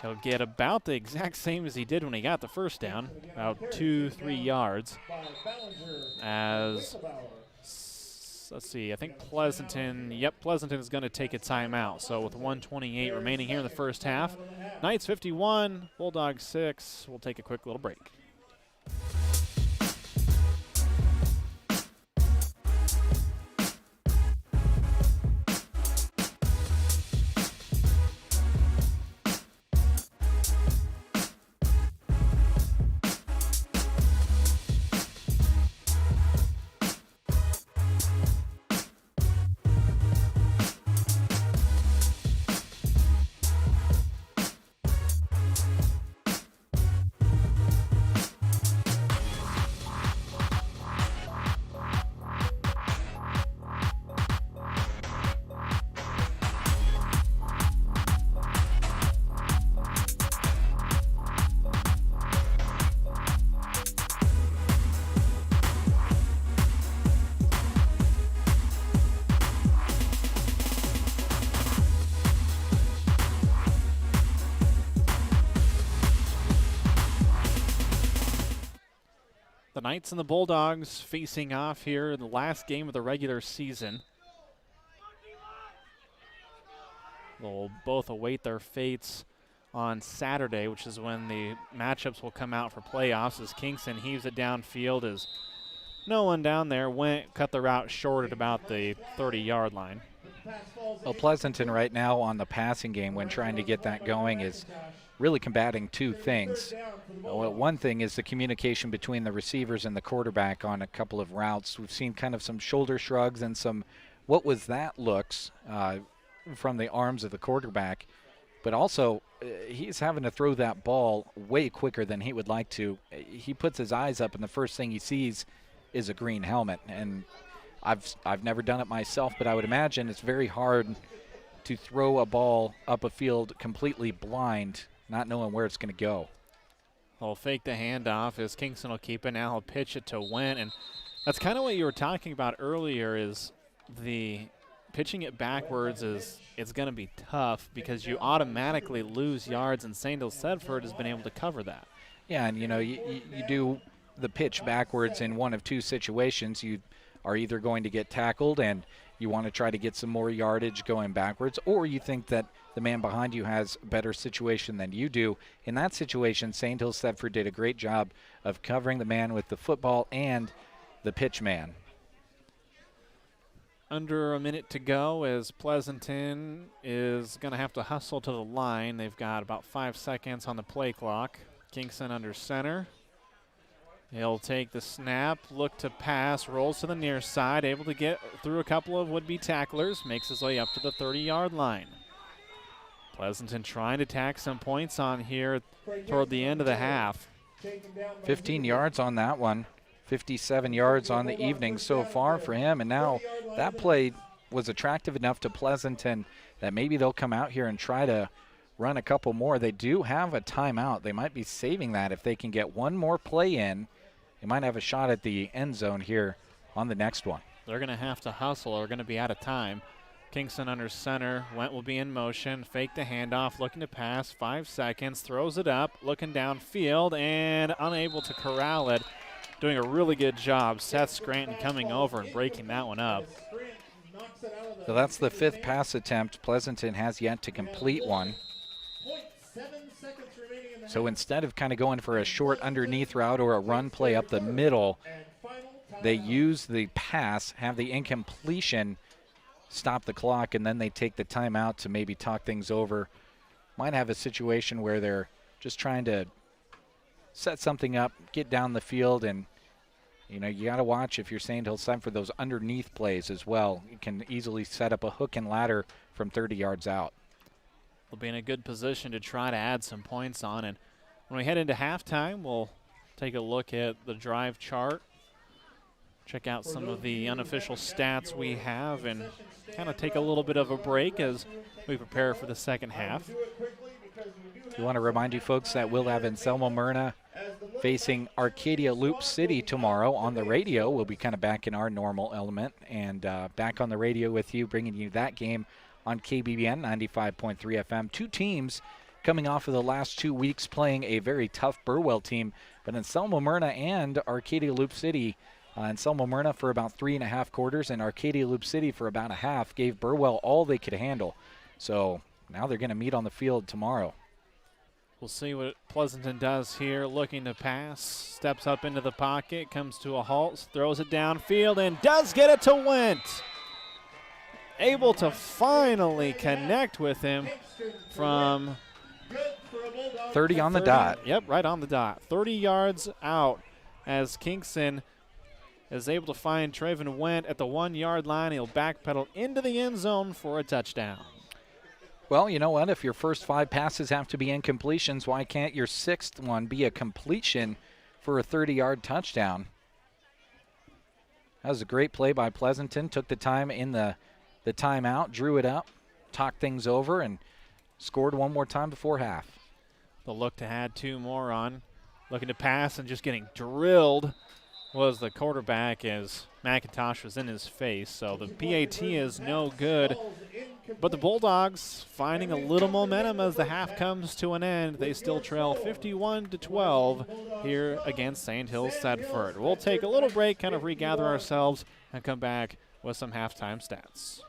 he'll get about the exact same as he did when he got the first down, about 2-3 yards. As, let's see, I think Pleasanton is going to take a timeout. So with 1:28 remaining here in the first half, Knights 51, Bulldogs 6. We'll take a quick little break. The Knights and the Bulldogs facing off here in the last game of the regular season. They'll both await their fates on Saturday, which is when the matchups will come out for playoffs, as Kingston heaves it downfield as no one down there cut the route short at about the 30-yard line. Well, Pleasanton right now on the passing game when trying to get that going is really combating two things. Well, one thing is the communication between the receivers and the quarterback on a couple of routes. We've seen kind of some shoulder shrugs and some what was that looks from the arms of the quarterback. But also, he's having to throw that ball way quicker than he would like to. He puts his eyes up, and the first thing he sees is a green helmet. And I've never done it myself, but I would imagine it's very hard to throw a ball up a field completely blind, not knowing where it's going to go. He'll fake the handoff as Kingston will keep it. Now he'll pitch it to Went, and that's kind of what you were talking about earlier, is the pitching it backwards it's going to be tough because you automatically lose yards, and Sandhills Thedford has been able to cover that. Yeah, and you do the pitch backwards in one of two situations. You are either going to get tackled and you want to try to get some more yardage going backwards, or you think that the man behind you has a better situation than you do. In that situation, Sandhills Thedford did a great job of covering the man with the football and the pitch man. Under a minute to go as Pleasanton is going to have to hustle to the line. They've got about 5 seconds on the play clock. Kingston under center. He'll take the snap, look to pass, rolls to the near side, able to get through a couple of would-be tacklers, makes his way up to the 30-yard line. Pleasanton trying to tack some points on here toward the end of the half. 15 yards on that one. 57 yards on the evening so far for him, and now that play was attractive enough to Pleasanton that maybe they'll come out here and try to run a couple more. They do have a timeout. They might be saving that. If they can get one more play in, they might have a shot at the end zone here on the next one. They're going to have to hustle or going to be out of time. Kingston under center. Went will be in motion. Fake the handoff, looking to pass. 5 seconds. Throws it up, looking downfield, and unable to corral it. Doing a really good job. Seth Scranton coming over and breaking that one up. So that's the 5th pass attempt. Pleasanton has yet to complete one. So instead of kind of going for a short underneath route or a run play up the middle, they use the pass, have the incompletion, stop the clock, and then they take the timeout to maybe talk things over might have a situation where they're just trying to set something up, get down the field, and you got to watch if you're Sandhills for those underneath plays as well. You can easily set up a hook and ladder from 30 yards out. We'll be in a good position to try to add some points on. And when we head into halftime, we'll take a look at the drive chart, check out some of the unofficial stats we have, and kind of take a little bit of a break as we prepare for the second half. We want to remind you folks that we'll have Anselmo Myrna facing Arcadia Loop City tomorrow on the radio. We'll be kind of back in our normal element and back on the radio with you, bringing you that game on KBBN 95.3 FM. Two teams coming off of the last 2 weeks playing a very tough Burwell team, but Anselmo Myrna and Arcadia Loop City, Anselmo Myrna for about 3.5 quarters and Arcadia Loop City for about a half, gave Burwell all they could handle. So now they're going to meet on the field tomorrow. We'll see what Pleasanton does here, looking to pass, steps up into the pocket, comes to a halt, throws it downfield, and does get it to Wendt. Able to finally connect with him from 30 on the dot. Yep, right on the dot. 30 yards out as Kingston is able to find Traven Wendt at the 1 yard line. He'll backpedal into the end zone for a touchdown. Well, you know what? If your first 5 passes have to be incompletions, why can't your 6th one be a completion for a 30-yard touchdown? That was a great play by Pleasanton. Took the time in the timeout, drew it up, talked things over, and scored one more time before half. They'll look to add 2 more on. Looking to pass and just getting drilled was the quarterback as McIntosh was in his face. So the PAT is no good. But the Bulldogs finding a little momentum as the half comes to an end. They still trail 51-12 here against Sandhills Thedford. We'll take a little break, kind of regather ourselves, and come back with some halftime stats.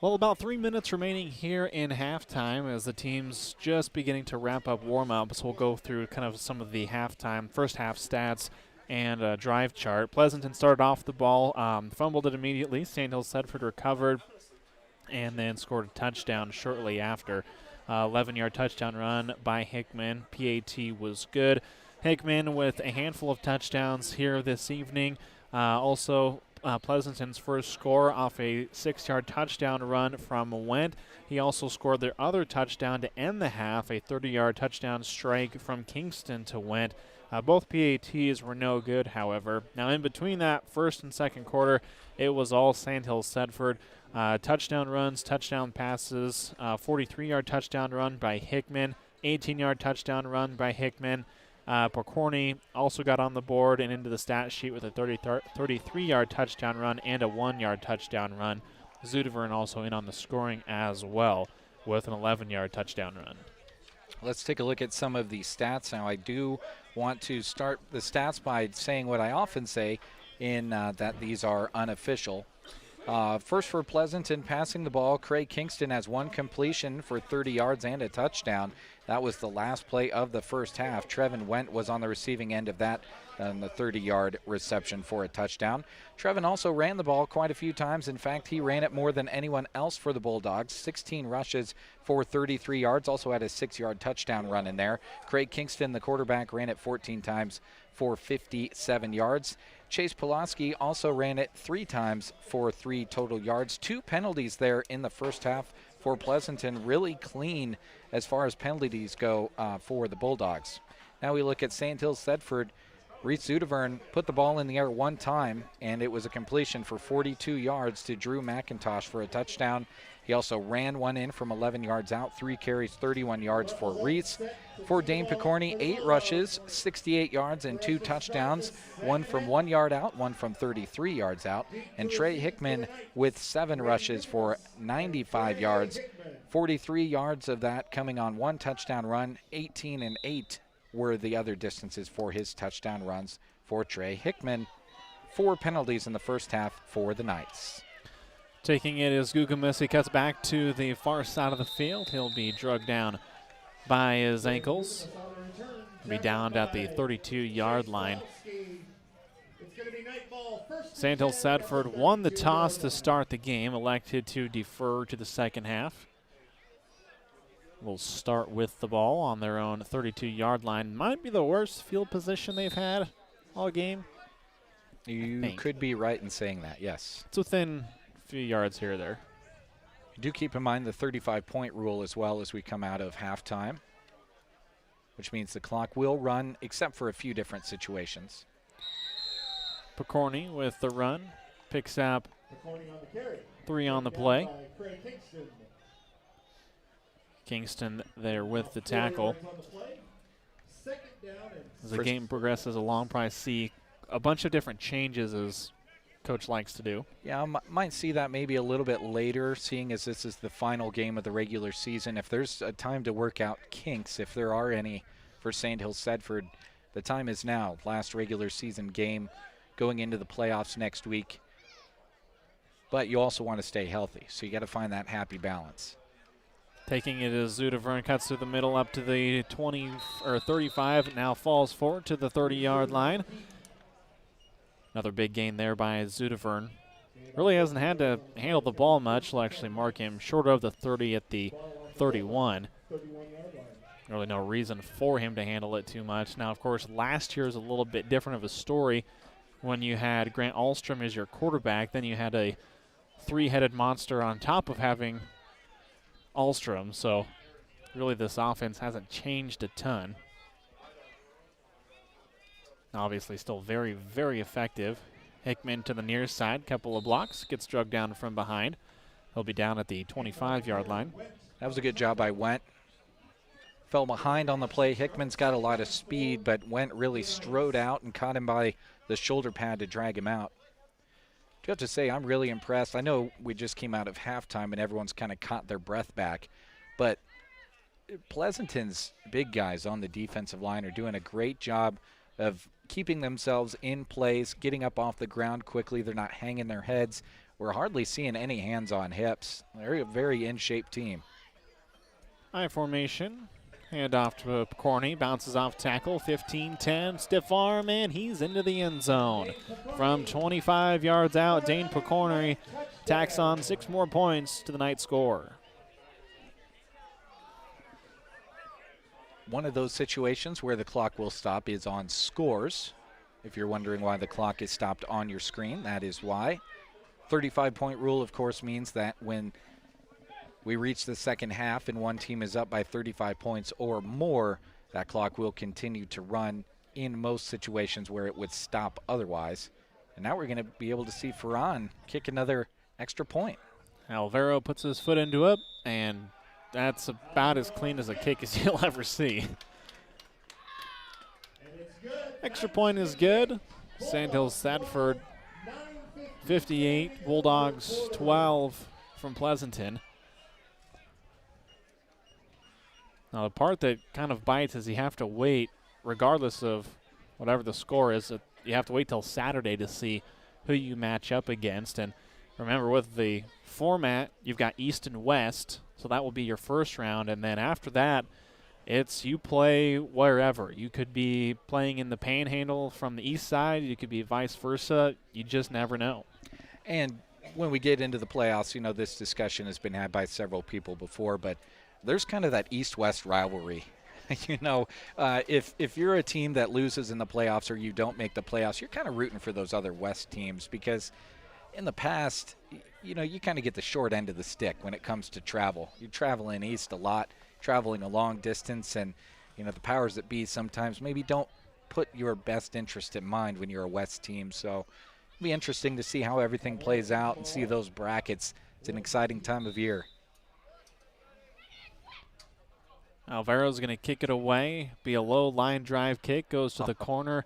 Well, about 3 minutes remaining here in halftime as the team's just beginning to wrap up warm-ups. We'll go through kind of some of the halftime, first half stats and drive chart. Pleasanton started off the ball, fumbled it immediately. Sandhills Thedford recovered and then scored a touchdown shortly after. 11-yard touchdown run by Hickman. PAT was good. Hickman with a handful of touchdowns here this evening. Also, Pleasanton's first score off a 6-yard touchdown run from Wendt. He also scored their other touchdown to end the half, a 30-yard touchdown strike from Kingston to Wendt. Both PATs were no good, however. Now, in between that first and second quarter, it was all Sandhills Thedford. Touchdown runs, touchdown passes, 43-yard touchdown run by Hickman, 18-yard touchdown run by Hickman. Pokorny also got on the board and into the stat sheet with a 33-yard touchdown run and a 1-yard touchdown run. Zudevern also in on the scoring as well with an 11-yard touchdown run. Let's take a look at some of the stats now. I do want to start the stats by saying what I often say in that these are unofficial. First for Pleasanton, passing the ball, Craig Kingston has one completion for 30 yards and a touchdown. That was the last play of the first half. Trevin Wendt was on the receiving end of that on the 30-yard reception for a touchdown. Trevin also ran the ball quite a few times. In fact, he ran it more than anyone else for the Bulldogs. 16 rushes for 33 yards, also had a 6-yard touchdown run in there. Craig Kingston, the quarterback, ran it 14 times for 57 yards. Chase Pulaski also ran it 3 times for 3 total yards. 2 penalties there in the first half for Pleasanton. Really clean as far as penalties go for the Bulldogs. Now we look at Sandhills Thedford. Reese Zudevern put the ball in the air one time, and it was a completion for 42 yards to Drew McIntosh for a touchdown. He also ran one in from 11 yards out, 3 carries, 31 yards for Reese. For Dane Pokorny, 8 rushes, 68 yards, and 2 touchdowns, one from 1 yard out, one from 33 yards out. And Trey Hickman with 7 rushes for 95 yards, 43 yards of that coming on 1 touchdown run, 18 and 8 were the other distances for his touchdown runs for Trey Hickman. 4 penalties in the first half for the Knights. Taking it is Gugamus. He cuts back to the far side of the field. He'll be drugged down by his ankles. Be downed at the 32-yard line. Sandhills Thedford won the toss to start the game, elected to defer to the second half. Will start with the ball on their own 32-yard line. Might be the worst field position they've had all game. You could be right in saying that, yes. It's within a few yards here or there. Do keep in mind the 35-point rule as well as we come out of halftime, which means the clock will run except for a few different situations. Pokorny with the run, picks up 3 on the play. Kingston there with the tackle. As the game progresses along, probably see a bunch of different changes as Coach likes to do. Yeah, might see that maybe a little bit later, seeing as this is the final game of the regular season. If there's a time to work out kinks, if there are any for Sandhills Thedford, the time is now. Last regular season game going into the playoffs next week. But you also want to stay healthy, so you got to find that happy balance. Taking it as Zudevern cuts through the middle up to the 20 or 35, now falls forward to the 30-yard line. Another big gain there by Zudevern. Really hasn't had to handle the ball much. We'll actually mark him short of the 30 at the 31. Really no reason for him to handle it too much. Now, of course, last year is a little bit different of a story when you had Grant Ahlstrom as your quarterback. Then you had a 3-headed monster on top of having Ahlstrom, so really this offense hasn't changed a ton. Obviously still very, very effective. Hickman to the near side, couple of blocks, gets drugged down from behind. He'll be down at the 25-yard line. That was a good job by Wendt. Fell behind on the play. Hickman's got a lot of speed, but Wendt really strode out and caught him by the shoulder pad to drag him out. I have to say, I'm really impressed. I know we just came out of halftime and everyone's kind of caught their breath back, but Pleasanton's big guys on the defensive line are doing a great job of keeping themselves in place, getting up off the ground quickly. They're not hanging their heads. we're hardly seeing any hands on hips. They're a very in-shape team. I formation. Hand off to Corney, bounces off tackle, 15-10, stiff arm, and he's into the end zone. From 25 yards out, Dane Picorni tacks on 6 more points to the night score. One of those situations where the clock will stop is on scores. If you're wondering why the clock is stopped on your screen, that is why. 35-point rule, of course, means that when we reach the second half and one team is up by 35 points or more, that clock will continue to run in most situations where it would stop otherwise. And now we're going to be able to see Ferran kick another extra point. Alvaro puts his foot into it, and that's about as clean as a kick as you'll ever see. Extra point is good. Sandhills Thedford 58, Bulldogs 12 from Pleasanton. Now the part that kind of bites is you have to wait, regardless of whatever the score is, you have to wait till Saturday to see who you match up against. And remember, with the format, you've got East and West, so that will be your first round. And then after that, it's you play wherever. You could be playing in the Panhandle from the east side. You could be vice versa. You just never know. And when we get into the playoffs, you know, this discussion has been had by several people before, but there's kind of that East-West rivalry. You know, if you're a team that loses in the playoffs or you don't make the playoffs, you're kind of rooting for those other West teams because in the past, you know, you kind of get the short end of the stick when it comes to travel. You're traveling east a lot, traveling a long distance, and, you know, the powers that be sometimes maybe don't put your best interest in mind when you're a West team. So it'll be interesting to see how everything plays out and see those brackets. It's an exciting time of year. Alvaro's going to kick it away, be a low line drive kick, goes to the corner.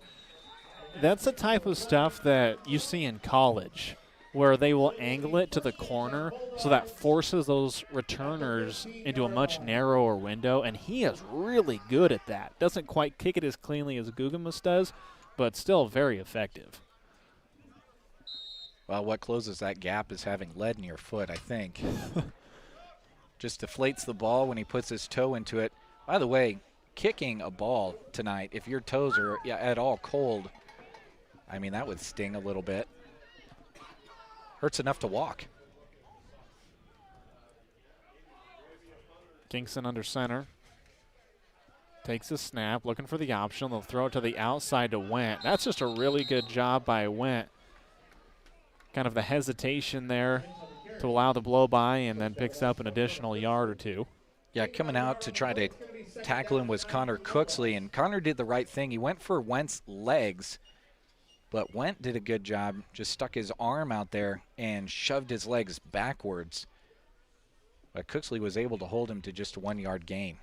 That's the type of stuff that you see in college, where they will angle it to the corner, so that forces those returners into a much narrower window, and he is really good at that. Doesn't quite kick it as cleanly as Gugamus does, but still very effective. Well, what closes that gap is having lead in your foot, I think. Just deflates the ball when he puts his toe into it. By the way, kicking a ball tonight, if your toes are at all cold, I mean, that would sting a little bit. Hurts enough to walk. Kingston under center. Takes a snap, looking for the option. They'll throw it to the outside to Went. That's just a really good job by Went. Kind of the hesitation there to allow the blow by, and then picks up an additional yard or two. Yeah, coming out to try to tackle him was Connor Cooksley, and Connor did the right thing. He went for Went's legs, but Went did a good job, just stuck his arm out there and shoved his legs backwards. But Cooksley was able to hold him to just a 1 yard gain.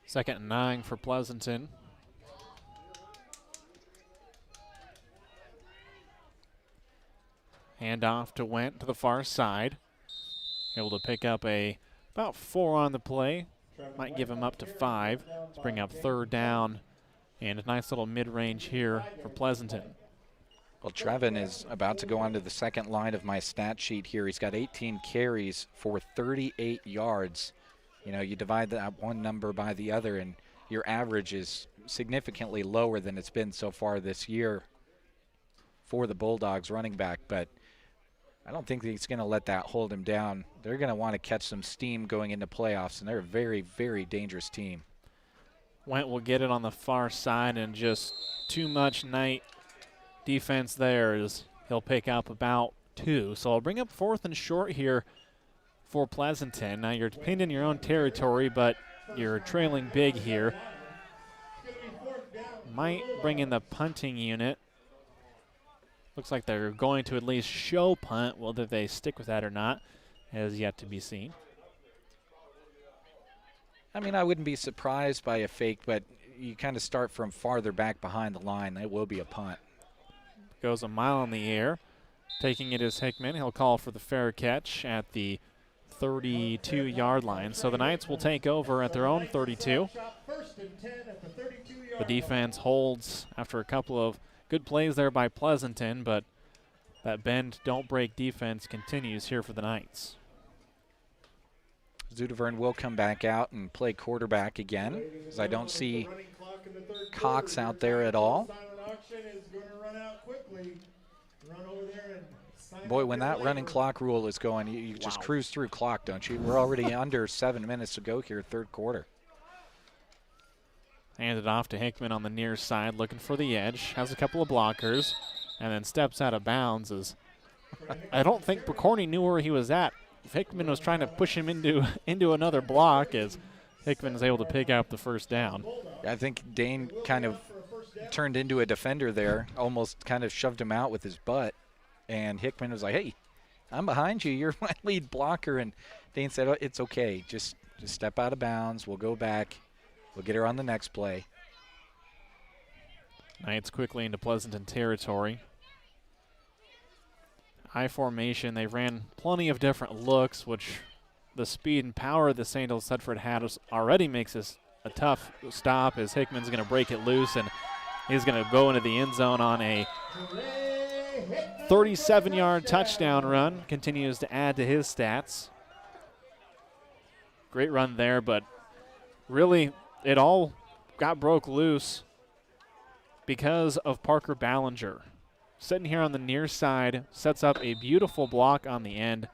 2nd and 9 for Pleasanton. Hand off to Went to the far side. Able to pick up about 4 on the play. Might give him up to 5. Let's bring up 3rd down. And a nice little mid-range here for Pleasanton. Well, Trevin is about to go onto the second line of my stat sheet here. He's got 18 carries for 38 yards. You know, you divide that one number by the other, and your average is significantly lower than it's been so far this year for the Bulldogs running back. But I don't think he's going to let that hold him down. They're going to want to catch some steam going into playoffs, and they're a very, very dangerous team. Went will get it on the far side, and just too much night defense there as he'll pick up about 2. So I'll bring up 4th and short here for Pleasanton. Now you're pinned in your own territory, but you're trailing big here. Might bring in the punting unit. Looks like they're going to at least show punt. Whether they stick with that or not has yet to be seen. I mean, I wouldn't be surprised by a fake, but you kind of start from farther back behind the line. It will be a punt. Goes a mile in the air. Taking it is Hickman. He'll call for the fair catch at the 32-yard line. So the Knights will take over at their own 32. The defense holds after a couple of Good plays there by Pleasanton, but that bend, don't break defense continues here for the Knights. Zudevern will come back out and play quarterback again, as I don't see Cox out there at all. Boy, when that running clock rule is going, you just cruise through clock, don't you? We're already under 7 minutes to go here, third quarter. Handed off to Hickman on the near side, looking for the edge. Has a couple of blockers, and then steps out of bounds. I don't think Picorni knew where he was at. Hickman was trying to push him into another block as Hickman is able to pick up the first down. I think Dane kind of turned into a defender there, almost kind of shoved him out with his butt. And Hickman was like, hey, I'm behind you. You're my lead blocker. And Dane said, oh, it's okay. Just step out of bounds. We'll go back. We'll get her on the next play. Knights quickly into Pleasanton territory. High formation. They ran plenty of different looks, which the speed and power that Sandhills Thedford had already makes this a tough stop, as Hickman's going to break it loose, and he's going to go into the end zone on a 37-yard touchdown run. Continues to add to his stats. Great run there, but really it all broke loose because of Parker Ballinger. Sitting here on the near side, sets up a beautiful block on the end,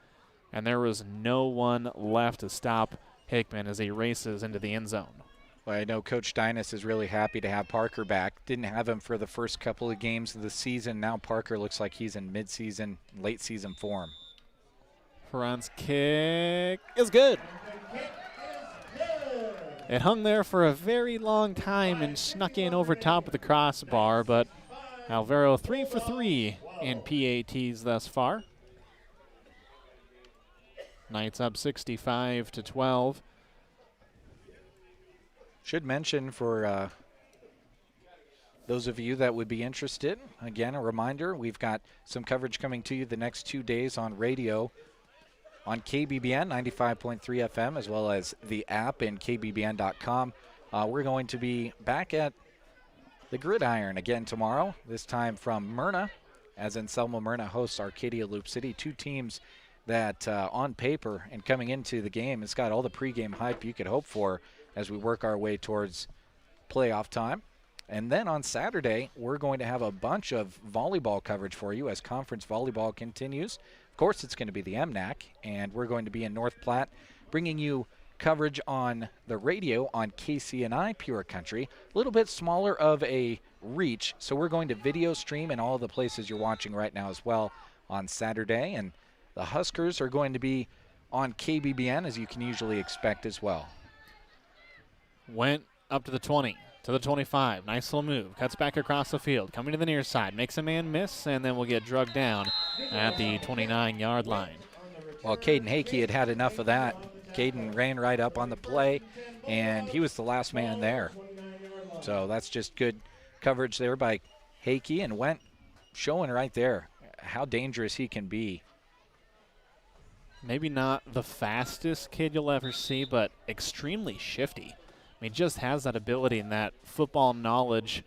and there was no one left to stop Hickman as he races into the end zone. Well, I know Coach Dynas is really happy to have Parker back. Didn't have him for the first couple of games of the season. Now Parker looks like he's in mid-season, late-season form. Perron's kick is good. It hung there for a very long time and snuck in over top of the crossbar, but Alvaro 3 for 3 in PATs thus far. Knights up 65-12. Should mention for those of you that would be interested, again, a reminder, we've got some coverage coming to you the next 2 days on radio on KBBN 95.3 FM, as well as the app and kbbn.com. We're going to be back at the Gridiron again tomorrow, this time from Myrna, as Anselmo Myrna hosts Arcadia Loop City, two teams that on paper and coming into the game, it's got all the pregame hype you could hope for as we work our way towards playoff time. And then on Saturday, we're going to have a bunch of volleyball coverage for you as conference volleyball continues. Of course, it's going to be the MNAC, and we're going to be in North Platte bringing you coverage on the radio on KCNI Pure Country. A little bit smaller of a reach, so we're going to video stream in all the places you're watching right now as well on Saturday. And the Huskers are going to be on KBBN, as you can usually expect as well. Went up to the 20, to the 25. Nice little move. Cuts back across the field. Coming to the near side. Makes a man miss, and then will get drugged down at the 29-yard line. Well, Caden Hakey had enough of that. Caden ran right up on the play, and he was the last man there. So that's just good coverage there by Hakey, and went showing right there how dangerous he can be. Maybe not the fastest kid you'll ever see, but extremely shifty. I mean, just has that ability and that football knowledge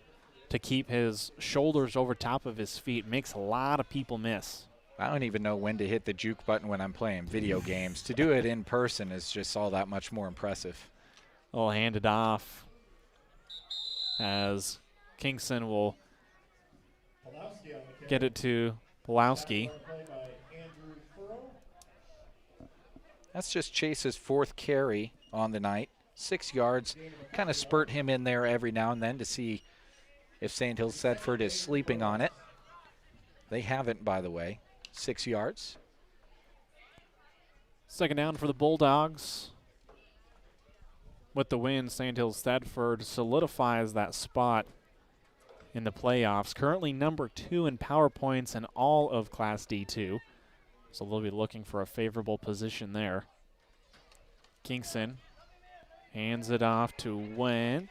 to keep his shoulders over top of his feet. Makes a lot of people miss. I don't even know when to hit the juke button when I'm playing video games. To do it in person is just all that much more impressive. Well, handed off as Kingston will get it to Pulowski. That's just Chase's fourth carry on the night. 6 yards. Kind of spurt him in there every now and then to see if Sandhills Thedford is sleeping on it. They haven't, by the way. 6 yards. Second down for the Bulldogs. With the win, Sandhills Thedford solidifies that spot in the playoffs. Currently number 2 in power points in all of Class D2. So they'll be looking for a favorable position there. Kingston hands it off to Went.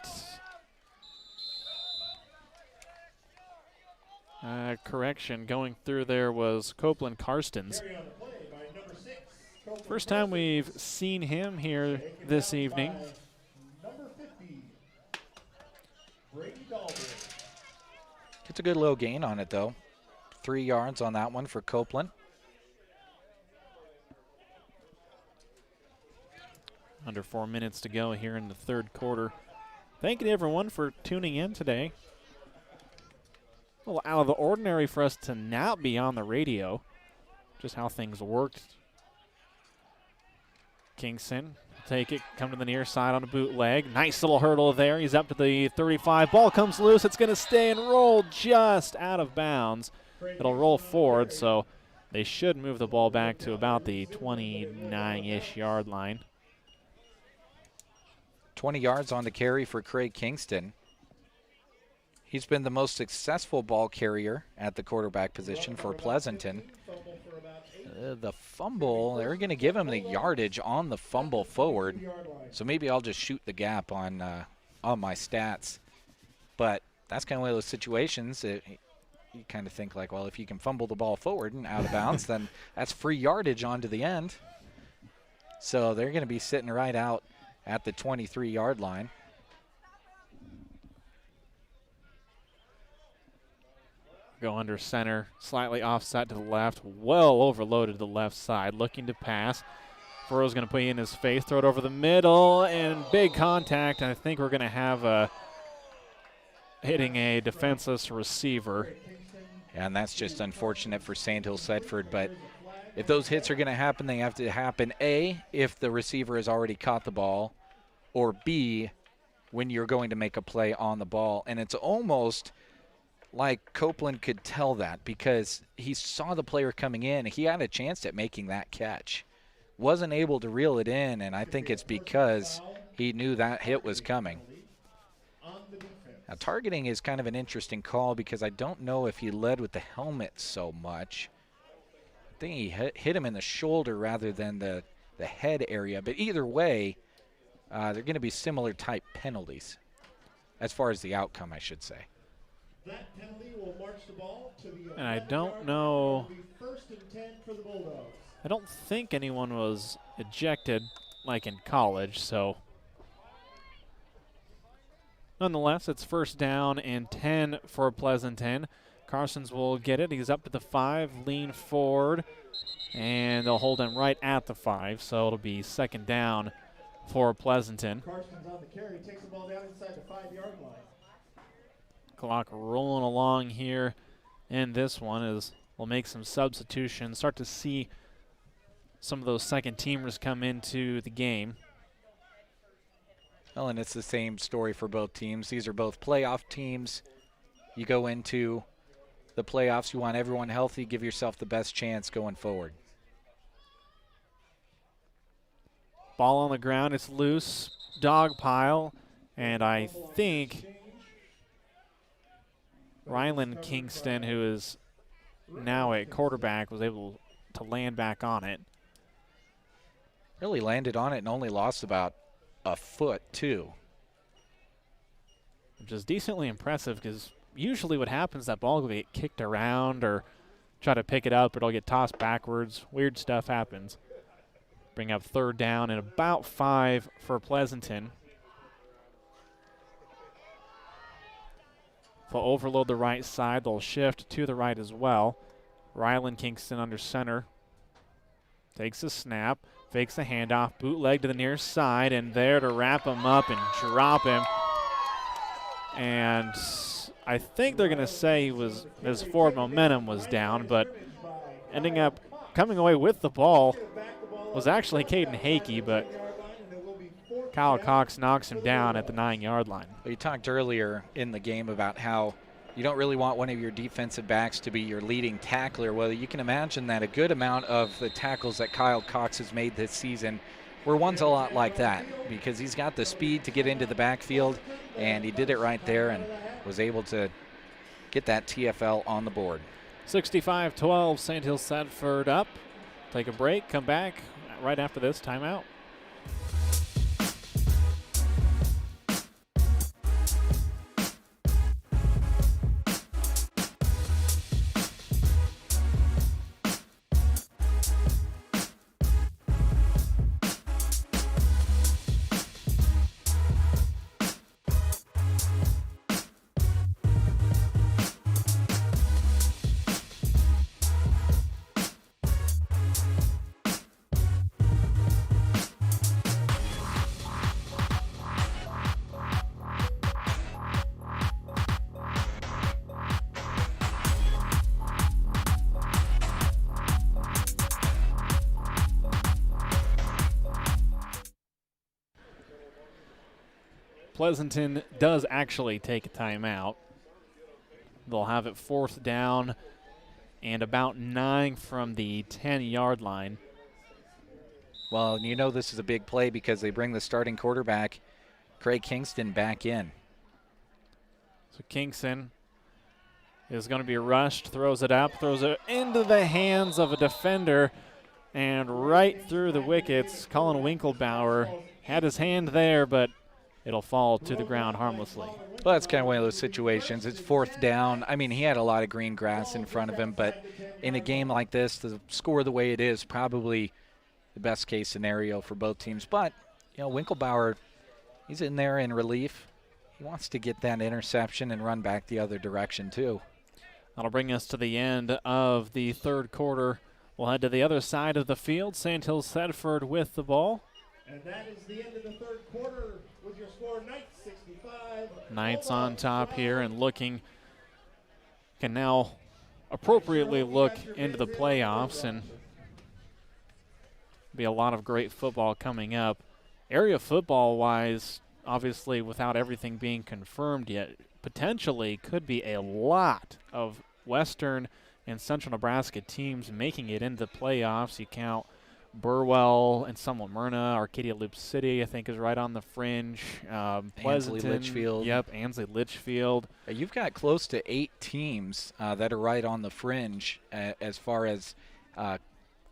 Correction, going through there was Copeland Karstens. First time we've seen him here this evening. Could That's a good low gain on it, though. 3 yards on that one for Copeland. Under 4 minutes to go here in the third quarter. Thank you to everyone for tuning in today. A little out of the ordinary for us to not be on the radio. Just how things worked. Kingston will take it, come to the near side on a bootleg. Nice little hurdle there. He's up to the 35. Ball comes loose. It's going to stay and roll just out of bounds. It'll roll forward, so they should move the ball back to about the 29-ish yard line. 20 yards on the carry for Craig Kingston. He's been the most successful ball carrier at the quarterback position for Pleasanton. The fumble, they're going to give him the yardage on the fumble forward. So maybe I'll just shoot the gap on my stats. But that's kind of one of those situations that you kind of think like, well, if you can fumble the ball forward and out of bounds, then that's free yardage onto the end. So they're going to be sitting right out at the 23-yard line. Go under center, slightly offset to the left, well overloaded to the left side, looking to pass. Furrow's going to put it in his face, throw it over the middle, and big contact. And I think we're going to have hitting a defenseless receiver. And that's just unfortunate for Sandhills Thedford, but if those hits are going to happen, they have to happen, A, if the receiver has already caught the ball, or B, when you're going to make a play on the ball. And it's almost like Copeland could tell that because he saw the player coming in. He had a chance at making that catch. Wasn't able to reel it in, and I think it's because he knew that hit was coming. Now, targeting is kind of an interesting call because I don't know if he led with the helmet so much. I think he hit him in the shoulder rather than the head area. But either way, they're going to be similar type penalties as far as the outcome, I should say. That penalty will march the ball to the And I don't know. First and 10 for the Bulldogs. I don't think anyone was ejected like in college, so nonetheless, it's first down and 10 for Pleasanton. Carsons will get it. He's up to the 5, lean forward, and they'll hold him right at the 5, so it'll be second down for Pleasanton. Carson's on the carry, takes the ball down inside the 5-yard line. Clock rolling along here in this one as we'll make some substitutions, start to see some of those second teamers come into the game. Well, and it's the same story for both teams. These are both playoff teams. You go into the playoffs, you want everyone healthy, give yourself the best chance going forward. Ball on the ground, it's loose, dog pile, and I think Ryland Kingston, who is now a quarterback, was able to land back on it. Really landed on it and only lost about a foot, too. Which is decently impressive because usually what happens, that ball will get kicked around or try to pick it up, or it'll get tossed backwards. Weird stuff happens. Bring up third down and about 5 for Pleasanton. They'll overload the right side. They'll shift to the right as well. Ryland Kingston under center. Takes a snap, fakes the handoff, bootleg to the near side, and there to wrap him up and drop him. And I think they're going to say his forward momentum was down, but ending up coming away with the ball was actually Caden Hakey, but Kyle Cox knocks him down at the 9-yard line. You talked earlier in the game about how you don't really want one of your defensive backs to be your leading tackler. Well, you can imagine that a good amount of the tackles that Kyle Cox has made this season were ones a lot like that because he's got the speed to get into the backfield, and he did it right there and was able to get that TFL on the board. 65-12, Sandhills Thedford up. Take a break, come back right after this timeout. Pleasanton does actually take a timeout. They'll have it 4th down and about 9 from the 10-yard line. Well, you know this is a big play because they bring the starting quarterback, Craig Kingston, back in. So Kingston is going to be rushed, throws it up, throws it into the hands of a defender, and right through the wickets. Colin Winklebauer had his hand there, but it'll fall to the ground harmlessly. Well, that's kind of one of those situations. It's 4th down. I mean, he had a lot of green grass in front of him, but in a game like this, the score the way it is, probably the best case scenario for both teams. But, you know, Winklebauer, he's in there in relief. He wants to get that interception and run back the other direction too. That'll bring us to the end of the 3rd quarter. We'll head to the other side of the field. Sandhills Thedford with the ball. And that is the end of the 3rd quarter with your score, Knights 65. Knights on top here and can now appropriately look into the playoffs, and be a lot of great football coming up. Area football-wise, obviously without everything being confirmed yet, potentially could be a lot of Western and Central Nebraska teams making it into the playoffs. You count Burwell and somewhat Myrna. Arcadia Loop City, I think, is right on the fringe. Pleasanton. Litchfield. Yep, Ansley Litchfield. You've got close to 8 teams that are right on the fringe as far as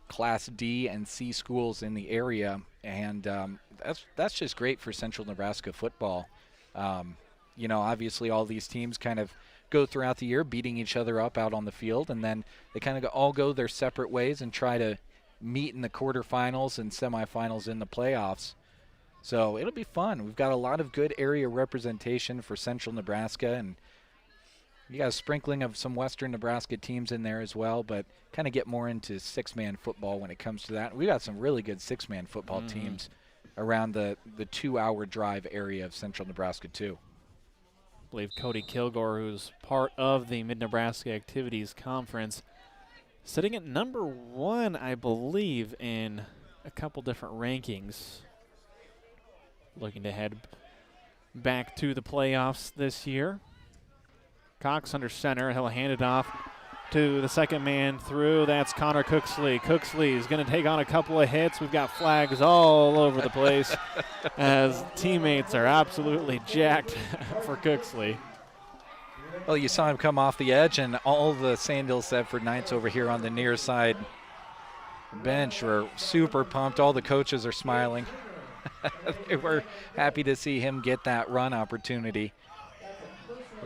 Class D and C schools in the area, and that's just great for Central Nebraska football. You know, obviously all these teams kind of go throughout the year beating each other up out on the field, and then they kind of all go their separate ways and try to meet in the quarterfinals and semifinals in the playoffs. So it'll be fun. We've got a lot of good area representation for Central Nebraska, and you got a sprinkling of some Western Nebraska teams in there as well, but kind of get more into 6-man football when it comes to that. We got some really good 6-man football teams around the 2-hour drive area of Central Nebraska too. I believe Cody Kilgore, who's part of the Mid-Nebraska Activities Conference, sitting at number 1, I believe, in a couple different rankings. Looking to head back to the playoffs this year. Cox under center. He'll hand it off to the second man through. That's Connor Cooksley. Cooksley is going to take on a couple of hits. We've got flags all over the place as teammates are absolutely jacked for Cooksley. Well, you saw him come off the edge, and all the Sandhills Thedford Knights over here on the near side bench were super pumped. All the coaches are smiling. They were happy to see him get that run opportunity.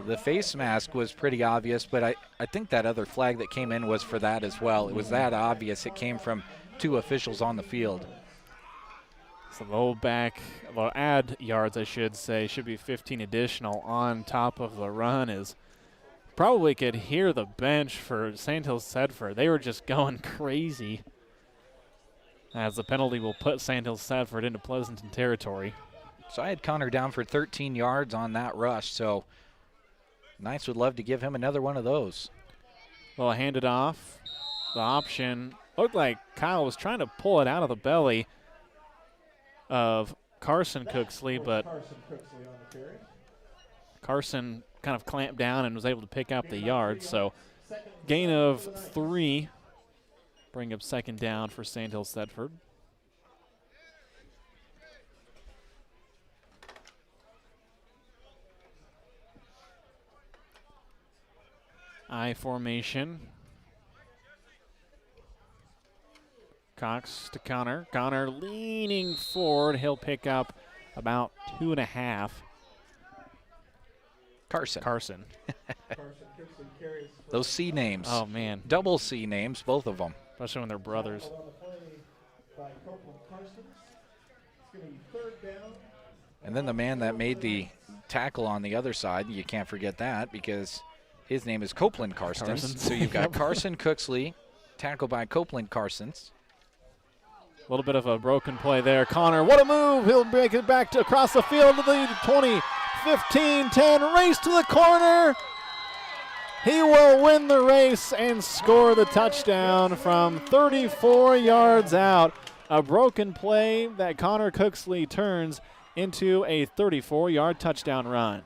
The face mask was pretty obvious, but I think that other flag that came in was for that as well. It was that obvious. It came from 2 officials on the field. So they'll add yards, I should say. Should be 15 additional on top of the run. Is probably could hear the bench for Sandhills Thedford. They were just going crazy, as the penalty will put Sandhills Thedford into Pleasanton territory. So I had Connor down for 13 yards on that rush, so Knights would love to give him another one of those. Well, hand it off. The option looked like Kyle was trying to pull it out of the belly of Carson Cooksley, but Carson kind of clamped down and was able to pick up the yard. So gain of 3, bring up 2nd down for Sandhills Thedford. I formation. Cox to Connor. Connor leaning forward. He'll pick up about 2.5. Carson. Those C names. Oh, man. Double C names, both of them. Especially when they're brothers. And then the man that made the tackle on the other side, you can't forget that because his name is Copeland Karstens. So you've got Carson Cooksley, tackled by Copeland Karstens. A little bit of a broken play there. Connor, what a move. He'll break it back across the field to the 20, 15, 10, race to the corner. He will win the race and score the touchdown from 34 yards out. A broken play that Connor Cooksley turns into a 34-yard touchdown run.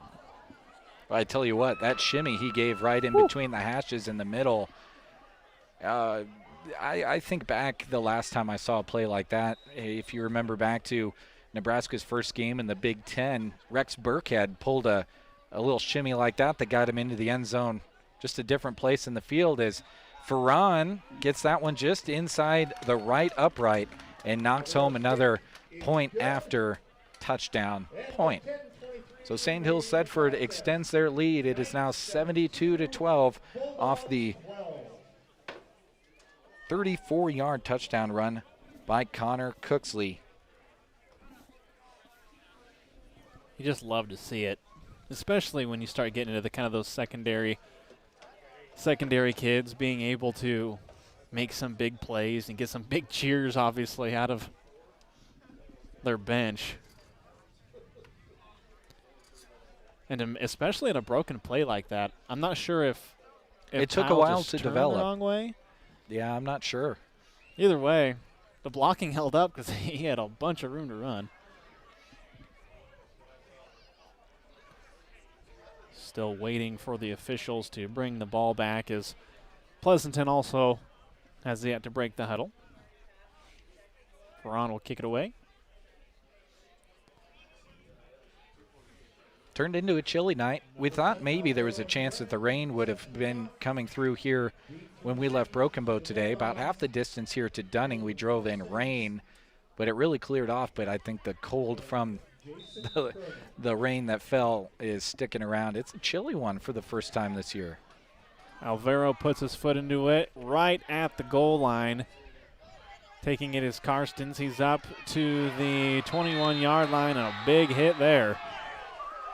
I tell you what, that shimmy he gave right in between the hashes in the middle. I think back the last time I saw a play like that, if you remember back to Nebraska's first game in the Big Ten, Rex Burkhead pulled a little shimmy like that got him into the end zone. Just a different place in the field as Ferran gets that one just inside the right upright and knocks home another point after touchdown point. So Sandhills Thedford extends their lead. It is now 72-12 off the 34-yard touchdown run by Connor Cooksley. You just love to see it, especially when you start getting into the kind of those secondary kids being able to make some big plays and get some big cheers, obviously, out of their bench. And especially in a broken play like that, I'm not sure if it took a Kyle while just to turned develop. The wrong way. Yeah, I'm not sure. Either way, the blocking held up because he had a bunch of room to run. Still waiting for the officials to bring the ball back as Pleasanton also has yet to break the huddle. Ferran will kick it away. Turned into a chilly night. We thought maybe there was a chance that the rain would have been coming through here when we left Broken Bow today. About half the distance here to Dunning, we drove in rain, but it really cleared off. But I think the cold from the rain that fell is sticking around. It's a chilly one for the first time this year. Alvaro puts his foot into it right at the goal line. Taking it is Karstens. He's up to the 21-yard line and a big hit there.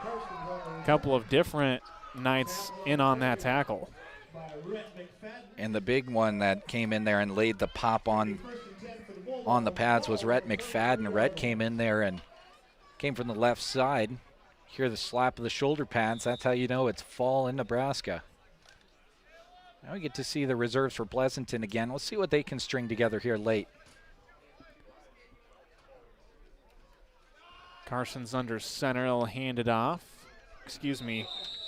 A couple of different nights in on that tackle. And the big one that came in there and laid the pop on the pads was Rhett McFadden. Rhett came in there and came from the left side. Hear the slap of the shoulder pads. That's how you know it's fall in Nebraska. Now we get to see the reserves for Pleasanton again. We'll see what they can string together here late. Carson's under center. He'll hand it off.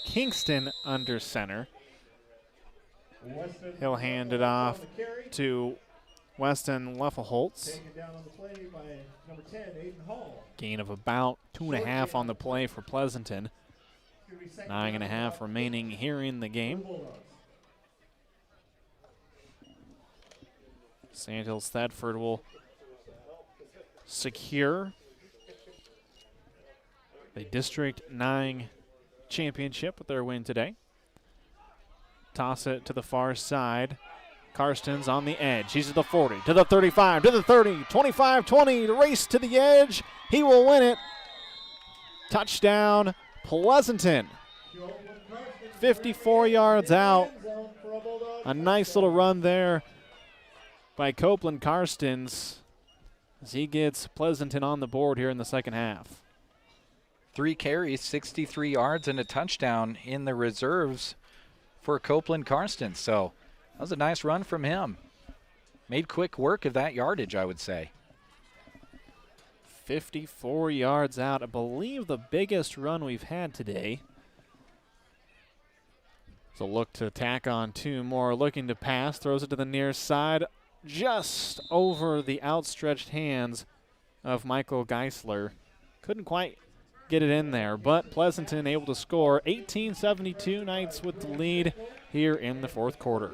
Kingston under center. He'll hand it off to Weston Leffelholtz. Gain of about 2.5 on the play for Pleasanton. 9.5 remaining here in the game. Sandhills Thedford will secure the District 9 championship with their win today. Toss it to the far side. Karstens on the edge. He's at the 40, to the 35, to the 30, 25, 20, the race to the edge. He will win it. Touchdown, Pleasanton. 54 yards out. A nice little run there by Copeland Karstens as he gets Pleasanton on the board here in the second half. 3 carries, 63 yards, and a touchdown in the reserves for Copeland Karstens. So that was a nice run from him. Made quick work of that yardage, I would say. 54 yards out. I believe the biggest run we've had today. So look to tack on 2 more. Looking to pass. Throws it to the near side. Just over the outstretched hands of Michael Geisler. Couldn't quite get it in there, but Pleasanton able to score. 18-72, Knights with the lead here in the fourth quarter.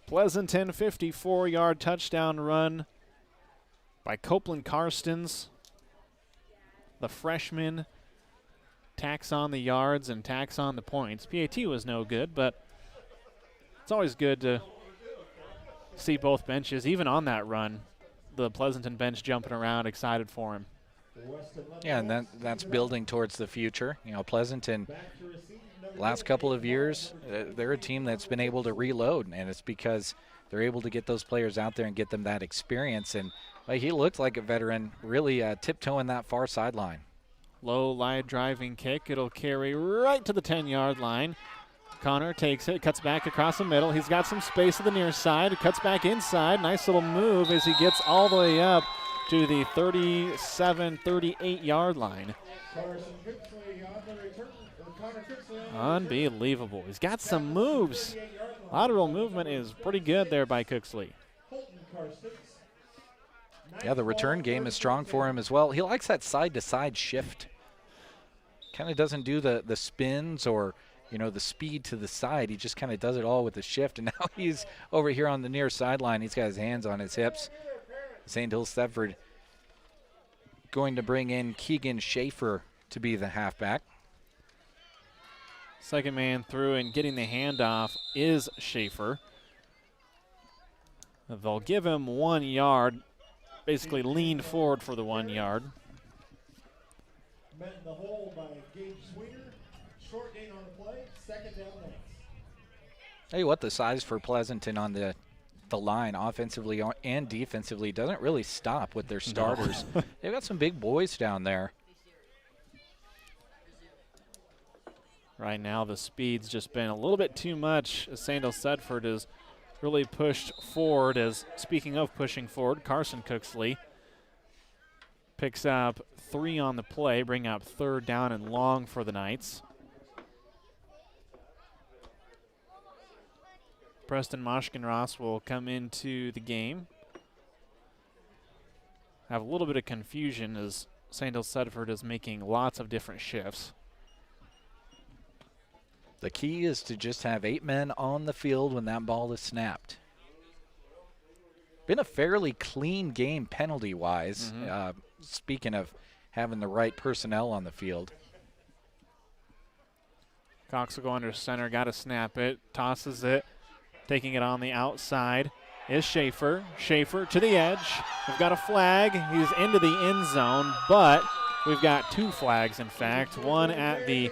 Pleasanton 54-yard touchdown run by Copeland Karstens. The freshman tacks on the yards and tacks on the points. PAT was no good, but it's always good to see both benches, even on that run, the Pleasanton bench jumping around, excited for him. Yeah, and that's building towards the future. You know, Pleasanton, last couple of years, they're a team that's been able to reload, and it's because they're able to get those players out there and get them that experience. And he looked like a veteran, really tiptoeing that far sideline. Low line driving kick. It'll carry right to the 10-yard line. Connor takes it, cuts back across the middle. He's got some space to the near side, cuts back inside. Nice little move as he gets all the way up to the 37, 38-yard line. Unbelievable. He's got some moves. Lateral movement is pretty good there by Cooksley. Yeah, the return game is strong for him as well. He likes that side-to-side shift. Kind of doesn't do the spins or, you know, the speed to the side. He just kind of does it all with the shift. And now he's over here on the near sideline. He's got his hands on his hips. Sandhills Thedford going to bring in Keegan Schaefer to be the halfback. Second man through and getting the handoff is Schaefer. They'll give him 1 yard, basically leaned forward for the 1 yard. Met in the hole by Gage Sweeter. Short gain on the play, second down next. Tell you what, the size for Pleasanton on the line, offensively and defensively, doesn't really stop with their starters. No. They've got some big boys down there. Right now, the speed's just been a little bit too much. Sandhills Thedford is really pushed forward. As speaking of pushing forward, Carson Cooksley picks up 3 on the play, bring up 3rd down and long for the Knights. Preston Moshkin-Ross will come into the game. Have a little bit of confusion as Sandhills Thedford is making lots of different shifts. The key is to just have 8 men on the field when that ball is snapped. Been a fairly clean game penalty-wise, speaking of having the right personnel on the field. Cox will go under center, got to snap it, tosses it. Taking it on the outside is Schaefer. Schaefer to the edge. We've got a flag. He's into the end zone, but we've got 2 flags, in fact. One at the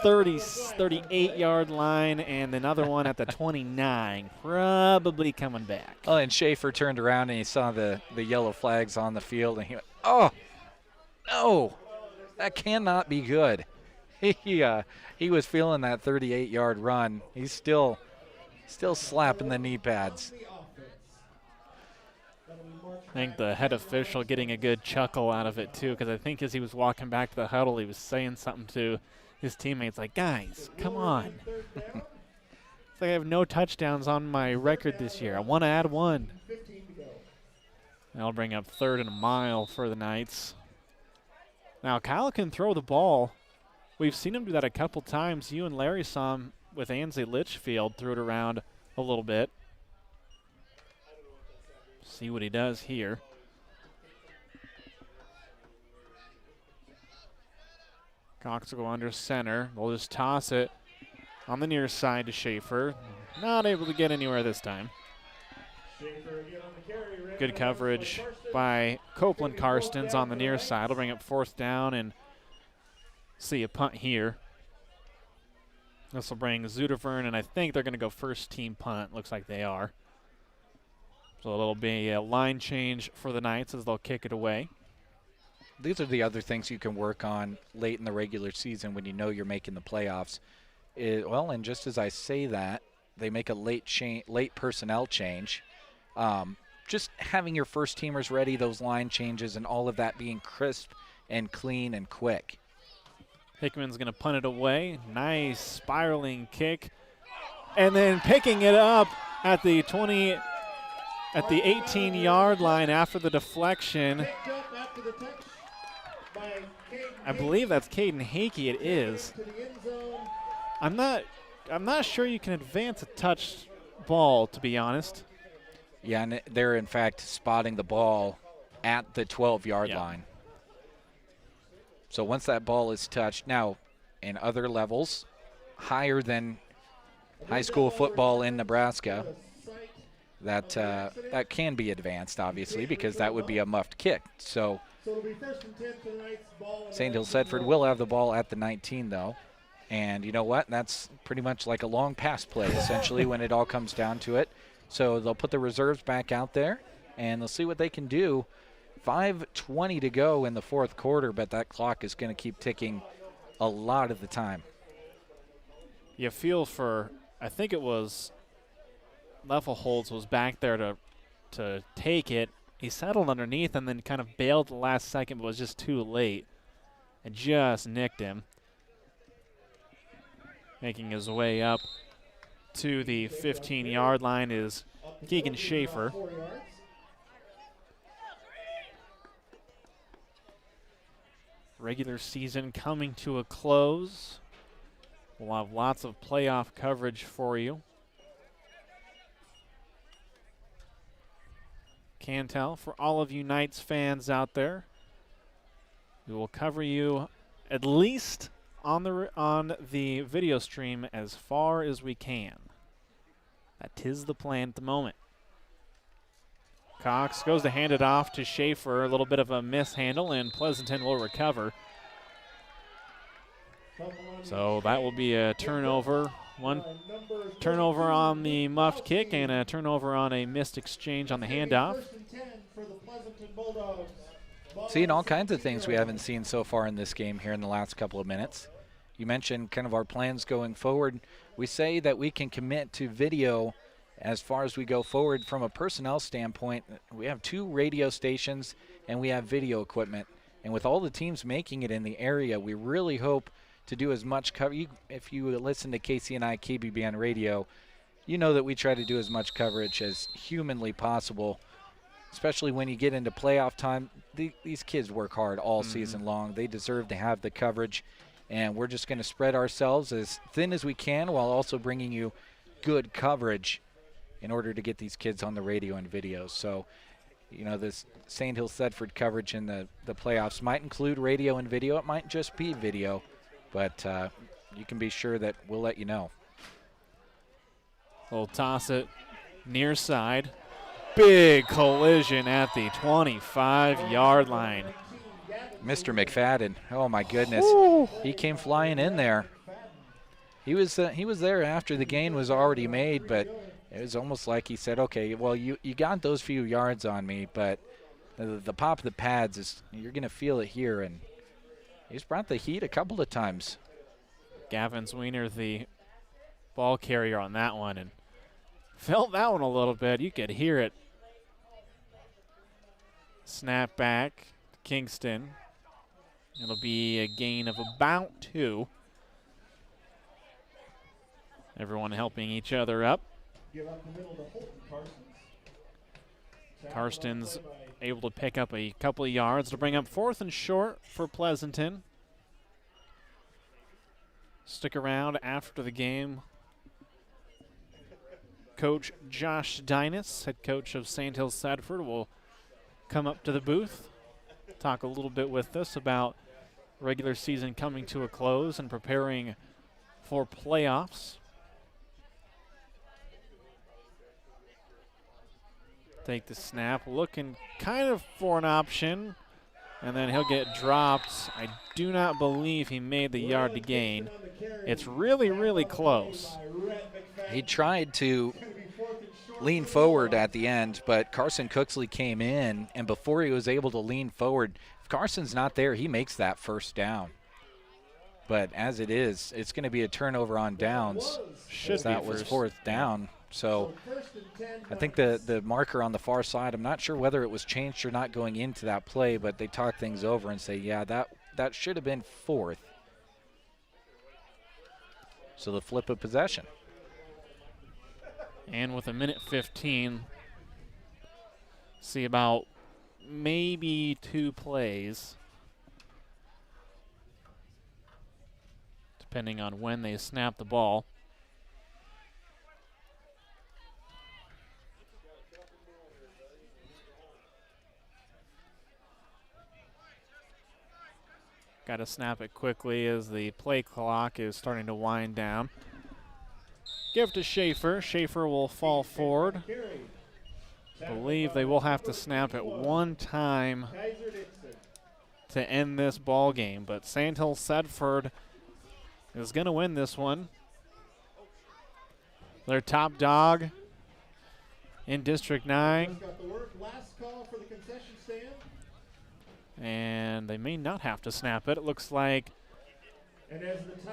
38-yard line and another one at the 29. Probably coming back. Oh, and Schaefer turned around and he saw the yellow flags on the field and he went, oh, no, that cannot be good. He was feeling that 38-yard run. He's still slapping the knee pads. I think the head official getting a good chuckle out of it, too, because I think as he was walking back to the huddle, he was saying something to his teammates like, guys, come on. It's like I have no touchdowns on my record this year. I want to add 1. That'll bring up 3rd and a mile for the Knights. Now, Kyle can throw the ball. We've seen him do that a couple times. You and Larry saw him with Ansley Litchfield, threw it around a little bit. See what he does here. Cox will go under center. We'll just toss it on the near side to Schaefer. Not able to get anywhere this time. Good coverage by Copeland Karstens on the near side. Will bring up 4th down and see a punt here. This will bring Zutevern, and I think they're going to go first team punt. Looks like they are. So it'll be a line change for the Knights as they'll kick it away. These are the other things you can work on late in the regular season when you know you're making the playoffs. Well, and just as I say that, they make a late personnel change. Just having your first teamers ready, those line changes, and all of that being crisp and clean and quick. Hickman's going to punt it away. Nice spiraling kick. And then picking it up at the 18-yard line after the deflection. I believe that's Caden Hakey. It is. I'm not sure you can advance a touch ball, to be honest. Yeah, and they're in fact spotting the ball at the 12-yard line. So once that ball is touched, now in other levels, higher than high school football in Nebraska, that can be advanced, obviously, because that would be a muffed kick. So Sandhills Thedford will have the ball at the 19, though. And you know what? That's pretty much like a long pass play, essentially, when it all comes down to it. So they'll put the reserves back out there, and they'll see what they can do. 5:20 to go in the fourth quarter, but that clock is going to keep ticking a lot of the time. You feel for, I think it was Leffelholtz was back there to take it. He settled underneath and then kind of bailed the last second, but was just too late and just nicked him. Making his way up to the 15-yard line is Keegan Schaefer. Regular season coming to a close. We'll have lots of playoff coverage for you. Can tell for all of you Knights fans out there, we will cover you at least on the video stream as far as we can. That is the plan at the moment. Cox goes to hand it off to Schaefer. A little bit of a mishandle, and Pleasanton will recover. So that will be a turnover. One turnover on the muffed kick and a turnover on a missed exchange on the handoff. Seeing all kinds of things we haven't seen so far in this game here in the last couple of minutes. You mentioned kind of our plans going forward. We say that we can commit to video as far as we go forward from a personnel standpoint. We have 2 radio stations and we have video equipment. And with all the teams making it in the area, we really hope to do as much coverage. If you listen to KCNI KBBN radio, you know that we try to do as much coverage as humanly possible, especially when you get into playoff time. These kids work hard all season long. They deserve to have the coverage, and we're just going to spread ourselves as thin as we can while also bringing you good coverage in order to get these kids on the radio and videos. So, you know, this Sandhills Thedford coverage in the playoffs might include radio and video. It might just be video, but you can be sure that we'll let you know. We'll toss it near side. Big collision at the 25-yard line. Mr. McFadden, oh my goodness. He came flying in there. He was there after the gain was already made, but it was almost like he said, okay, well, you got those few yards on me, but the pop of the pads, you're going to feel it here, and he's brought the heat a couple of times. Gavin Zwiener, the ball carrier on that one, and felt that one a little bit. You could hear it. Snap back, Kingston. It'll be a gain of about 2. Everyone helping each other up. Karsten's able to pick up a couple of yards to bring up 4th and short for Pleasanton. Stick around after the game. Coach Josh Dynas, head coach of Sandhills Thedford, will come up to the booth, talk a little bit with us about regular season coming to a close and preparing for playoffs. Take the snap, looking kind of for an option, and then he'll get dropped. I do not believe he made the yard to gain. It's really, really close. He tried to lean forward at the end, but Carson Cooksley came in, and before he was able to lean forward, if Carson's not there, he makes that first down. But as it is, it's going to be a turnover on downs. That was 4th down. So I think the marker on the far side, I'm not sure whether it was changed or not going into that play, but they talk things over and say, yeah, that should have been 4th. So the flip of possession. And with 1:15, see about maybe 2 plays, depending on when they snap the ball. Got to snap it quickly as the play clock is starting to wind down. Give to Schaefer. Schaefer will fall forward. Believe they will have to snap it one time to end this ball game, but Sandhills Thedford is going to win this one. Their top dog in District 9. And they may not have to snap it. It looks like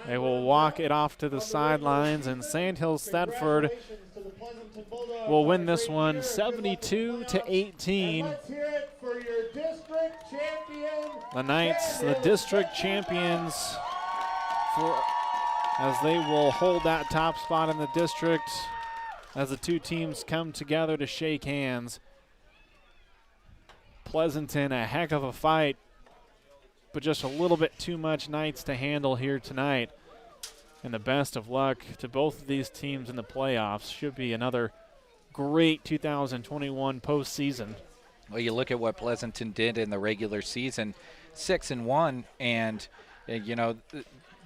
they will walk it off to the sidelines, and Sandhills Thedford will win this one 72-18. The Knights, the district champions, as they will hold that top spot in the district as the two teams come together to shake hands. Pleasanton, a heck of a fight, but just a little bit too much Knights to handle here tonight. And the best of luck to both of these teams in the playoffs. Should be another great 2021 postseason. Well, you look at what Pleasanton did in the regular season, 6-1, and you know,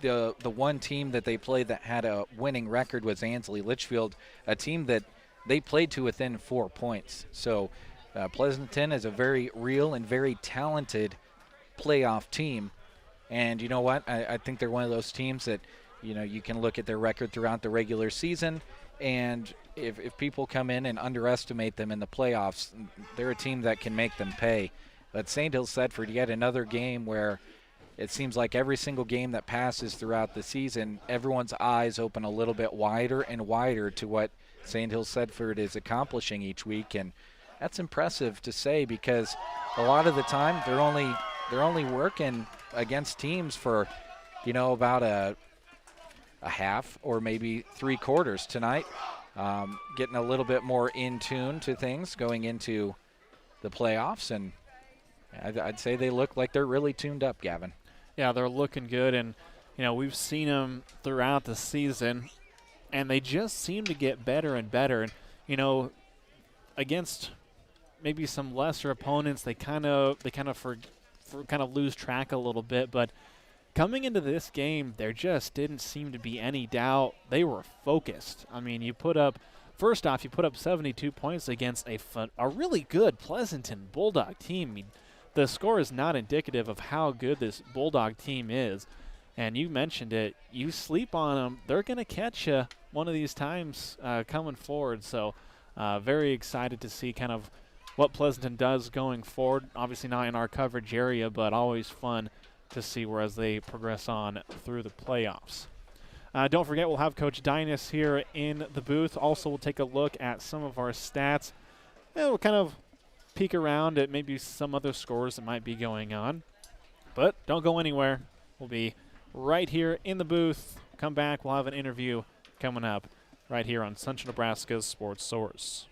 the one team that they played that had a winning record was Ansley Litchfield, a team that they played to within 4 points. So Pleasanton is a very real and very talented playoff team. And you know what? I think they're one of those teams that, you know, you can look at their record throughout the regular season, and if people come in and underestimate them in the playoffs, they're a team that can make them pay. But Sandhills Thedford, yet another game where it seems like every single game that passes throughout the season, everyone's eyes open a little bit wider and wider to what Sandhills Thedford is accomplishing each week. And that's impressive to say, because a lot of the time they're only working against teams for, you know, about a half or maybe 3 quarters. Tonight, getting a little bit more in tune to things going into the playoffs, and I'd say they look like they're really tuned up, Gavin. Yeah, they're looking good, and you know, we've seen them throughout the season, and they just seem to get better and better. And you know, against maybe some lesser opponents, they kind of lose track a little bit. But coming into this game, there just didn't seem to be any doubt. They were focused. I mean, first off, you put up 72 points against a really good Pleasanton Bulldog team. I mean, the score is not indicative of how good this Bulldog team is. And you mentioned it. You sleep on them, they're going to catch you one of these times coming forward. So very excited to see kind of what Pleasanton does going forward. Obviously not in our coverage area, but always fun to see where as they progress on through the playoffs. Don't forget, we'll have Coach Dynas here in the booth. Also, we'll take a look at some of our stats. And we'll kind of peek around at maybe some other scores that might be going on. But don't go anywhere. We'll be right here in the booth. Come back. We'll have an interview coming up right here on Central Nebraska's Sports Source.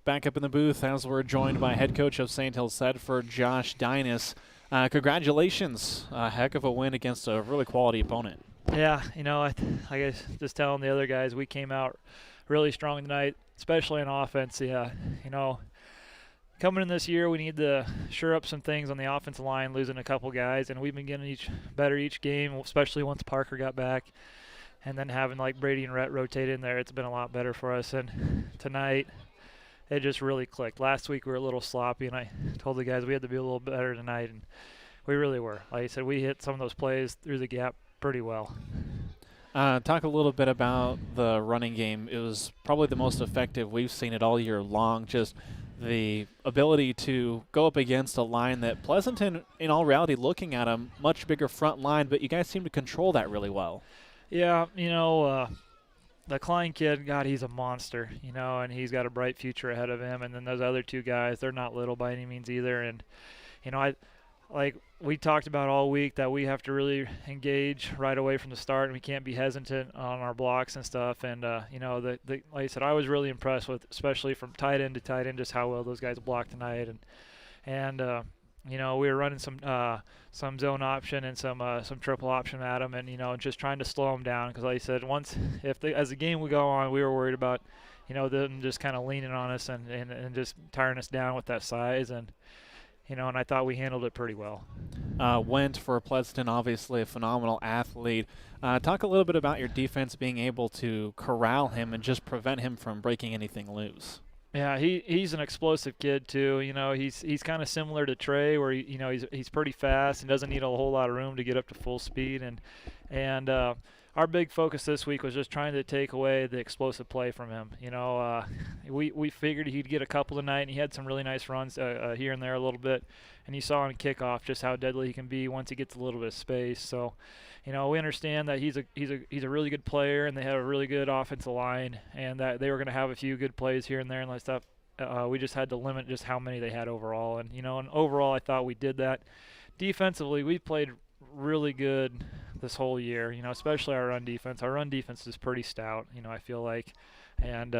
back up in the booth as we're joined by head coach of Sandhills Thedford, Josh Dinas. Congratulations. A heck of a win against a really quality opponent. Yeah, I guess just telling the other guys, we came out really strong tonight, especially on offense. Yeah, coming in this year, we need to shore up some things on the offensive line, losing a couple guys, and we've been getting better each game, especially once Parker got back. And then having like Brady and Rhett rotate in there, it's been a lot better for us. And tonight, it just really clicked. Last week we were a little sloppy, and I told the guys we had to be a little better tonight, and we really were. Like I said, we hit some of those plays through the gap pretty well. Talk a little bit about the running game. It was probably the most effective we've seen it all year long. Just the ability to go up against a line that Pleasanton, in all reality, looking at a much bigger front line, but you guys seem to control that really well. Yeah, the Klein kid, God, he's a monster, and he's got a bright future ahead of him. And then those other two guys, they're not little by any means either. And, we talked about all week that we have to really engage right away from the start, and we can't be hesitant on our blocks and stuff. And, like I said, I was really impressed with, especially from tight end to tight end, just how well those guys blocked tonight. And we were running some zone option and some triple option at them, and just trying to slow them down, because like I said, as the game would go on, we were worried about them just kind of leaning on us and just tiring us down with that size, and I thought we handled it pretty well. Went for Pleasanton, obviously a phenomenal athlete. Talk a little bit about your defense being able to corral him and just prevent him from breaking anything loose. Yeah, he's an explosive kid too. He's kind of similar to Trey, where he's pretty fast and doesn't need a whole lot of room to get up to full speed. And our big focus this week was just trying to take away the explosive play from him. We figured he'd get a couple tonight, and he had some really nice runs here and there a little bit. And you saw on kickoff just how deadly he can be once he gets a little bit of space. So, we understand that he's a really good player, and they have a really good offensive line, and that they were going to have a few good plays here and there and that stuff. We just had to limit just how many they had overall. And, and overall I thought we did that. Defensively, we played really good this whole year, especially our run defense. Our run defense is pretty stout, I feel like. And,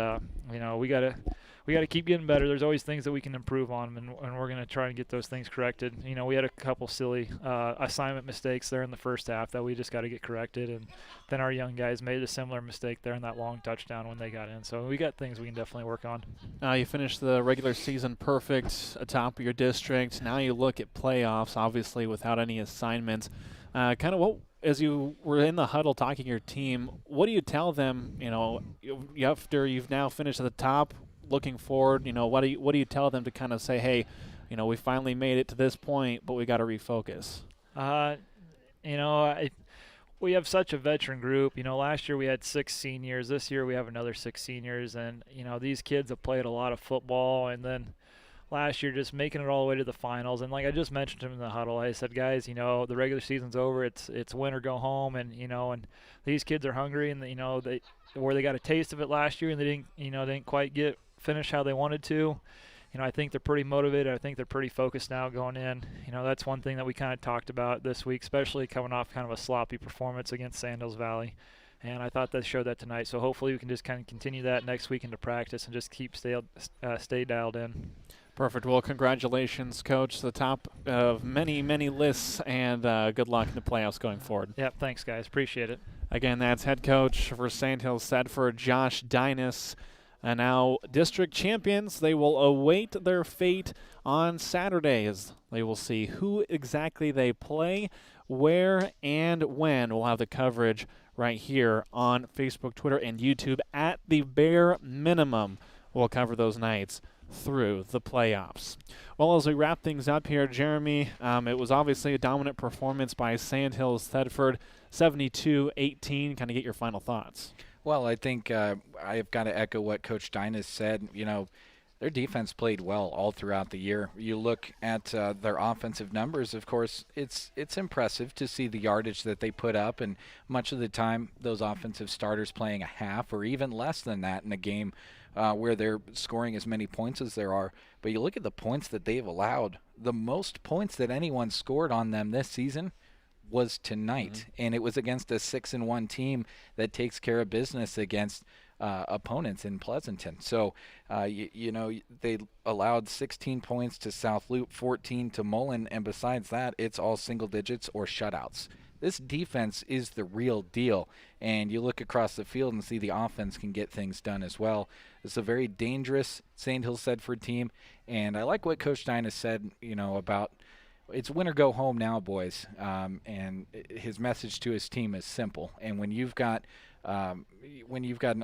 we got to keep getting better. There's always things that we can improve on, and we're going to try and get those things corrected. We had a couple silly assignment mistakes there in the first half that we just got to get corrected, and then our young guys made a similar mistake there in that long touchdown when they got in. So we got things we can definitely work on. You finished the regular season perfect, atop of your district. Now you look at playoffs, obviously without any assignments. As you were in the huddle talking to your team, what do you tell them, after you've now finished at the top, looking forward, what do you tell them to kind of say, hey, we finally made it to this point, but we got to refocus? We have such a veteran group. Last year we had 6 seniors. This year we have another 6 seniors, and, these kids have played a lot of football, and then last year just making it all the way to the finals. And like I just mentioned to him in the huddle, I said, guys, the regular season's over. It's win or go home. And, and these kids are hungry, and, they got a taste of it last year, and they didn't quite finish how they wanted to. I think they're pretty motivated. I think they're pretty focused now going in. That's one thing that we kind of talked about this week, especially coming off kind of a sloppy performance against Sandhills Valley. And I thought that showed that tonight. So hopefully we can just kind of continue that next week into practice and just stay dialed in. Perfect. Well, congratulations, Coach. The top of many, many lists, and good luck in the playoffs going forward. Yep, thanks, guys. Appreciate it. Again, that's head coach for Sandhills Thedford, Josh Dinas. And now district champions, they will await their fate on Saturday as they will see who exactly they play, where, and when. We'll have the coverage right here on Facebook, Twitter, and YouTube at the bare minimum. We'll cover those nights through the playoffs. Well, as we wrap things up here, Jeremy, it was obviously a dominant performance by Sandhills Thedford, 72-18. Kind of get your final thoughts. Well, I think I've got to echo what Coach Dinas said. Their defense played well all throughout the year. You look at their offensive numbers, of course, it's impressive to see the yardage that they put up, and much of the time those offensive starters playing a half or even less than that in a game where they're scoring as many points as there are. But you look at the points that they've allowed, the most points that anyone scored on them this season was tonight, and it was against a 6-1 team that takes care of business against opponents in Pleasanton. So, they allowed 16 points to South Loop, 14 to Mullen, and besides that, it's all single digits or shutouts. This defense is the real deal, and you look across the field and see the offense can get things done as well. It's a very dangerous Sandhills Thedford team, and I like what Coach Stein has said, about it's win or go home now, boys. And his message to his team is simple. And when you've got an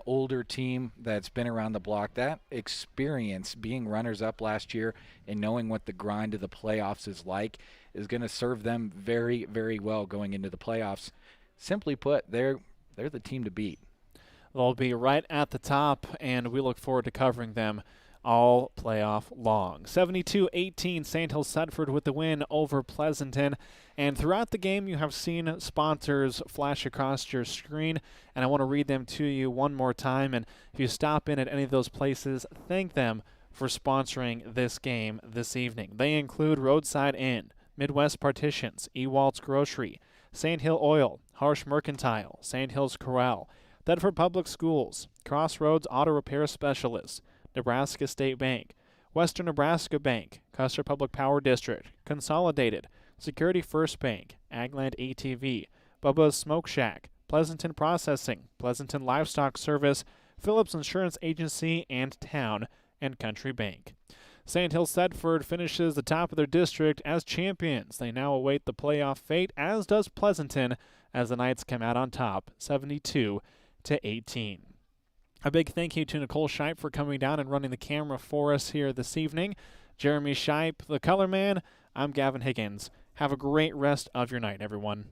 older team that's been around the block, that experience being runners-up last year and knowing what the grind of the playoffs is like is going to serve them very, very well going into the playoffs. Simply put, they're the team to beat. They'll be right at the top, and we look forward to covering them all playoff long. 72-18, Sandhills Thedford with the win over Pleasanton. And throughout the game, you have seen sponsors flash across your screen, and I want to read them to you one more time. And if you stop in at any of those places, thank them for sponsoring this game this evening. They include Roadside Inn, Midwest Partitions, Ewald's Grocery, Sandhill Oil, Harsh Mercantile, Sandhills Corral, Thedford Public Schools, Crossroads Auto Repair Specialists, Nebraska State Bank, Western Nebraska Bank, Custer Public Power District, Consolidated, Security First Bank, Agland ATV, Bubba's Smoke Shack, Pleasanton Processing, Pleasanton Livestock Service, Phillips Insurance Agency and Town, and Country Bank. Sandhills Thedford finishes the top of their district as champions. They now await the playoff fate, as does Pleasanton, as the Knights come out on top, 72-18. A big thank you to Nicole Shipe for coming down and running the camera for us here this evening. Jeremy Shipe, the color man. I'm Gavin Higgins. Have a great rest of your night, everyone.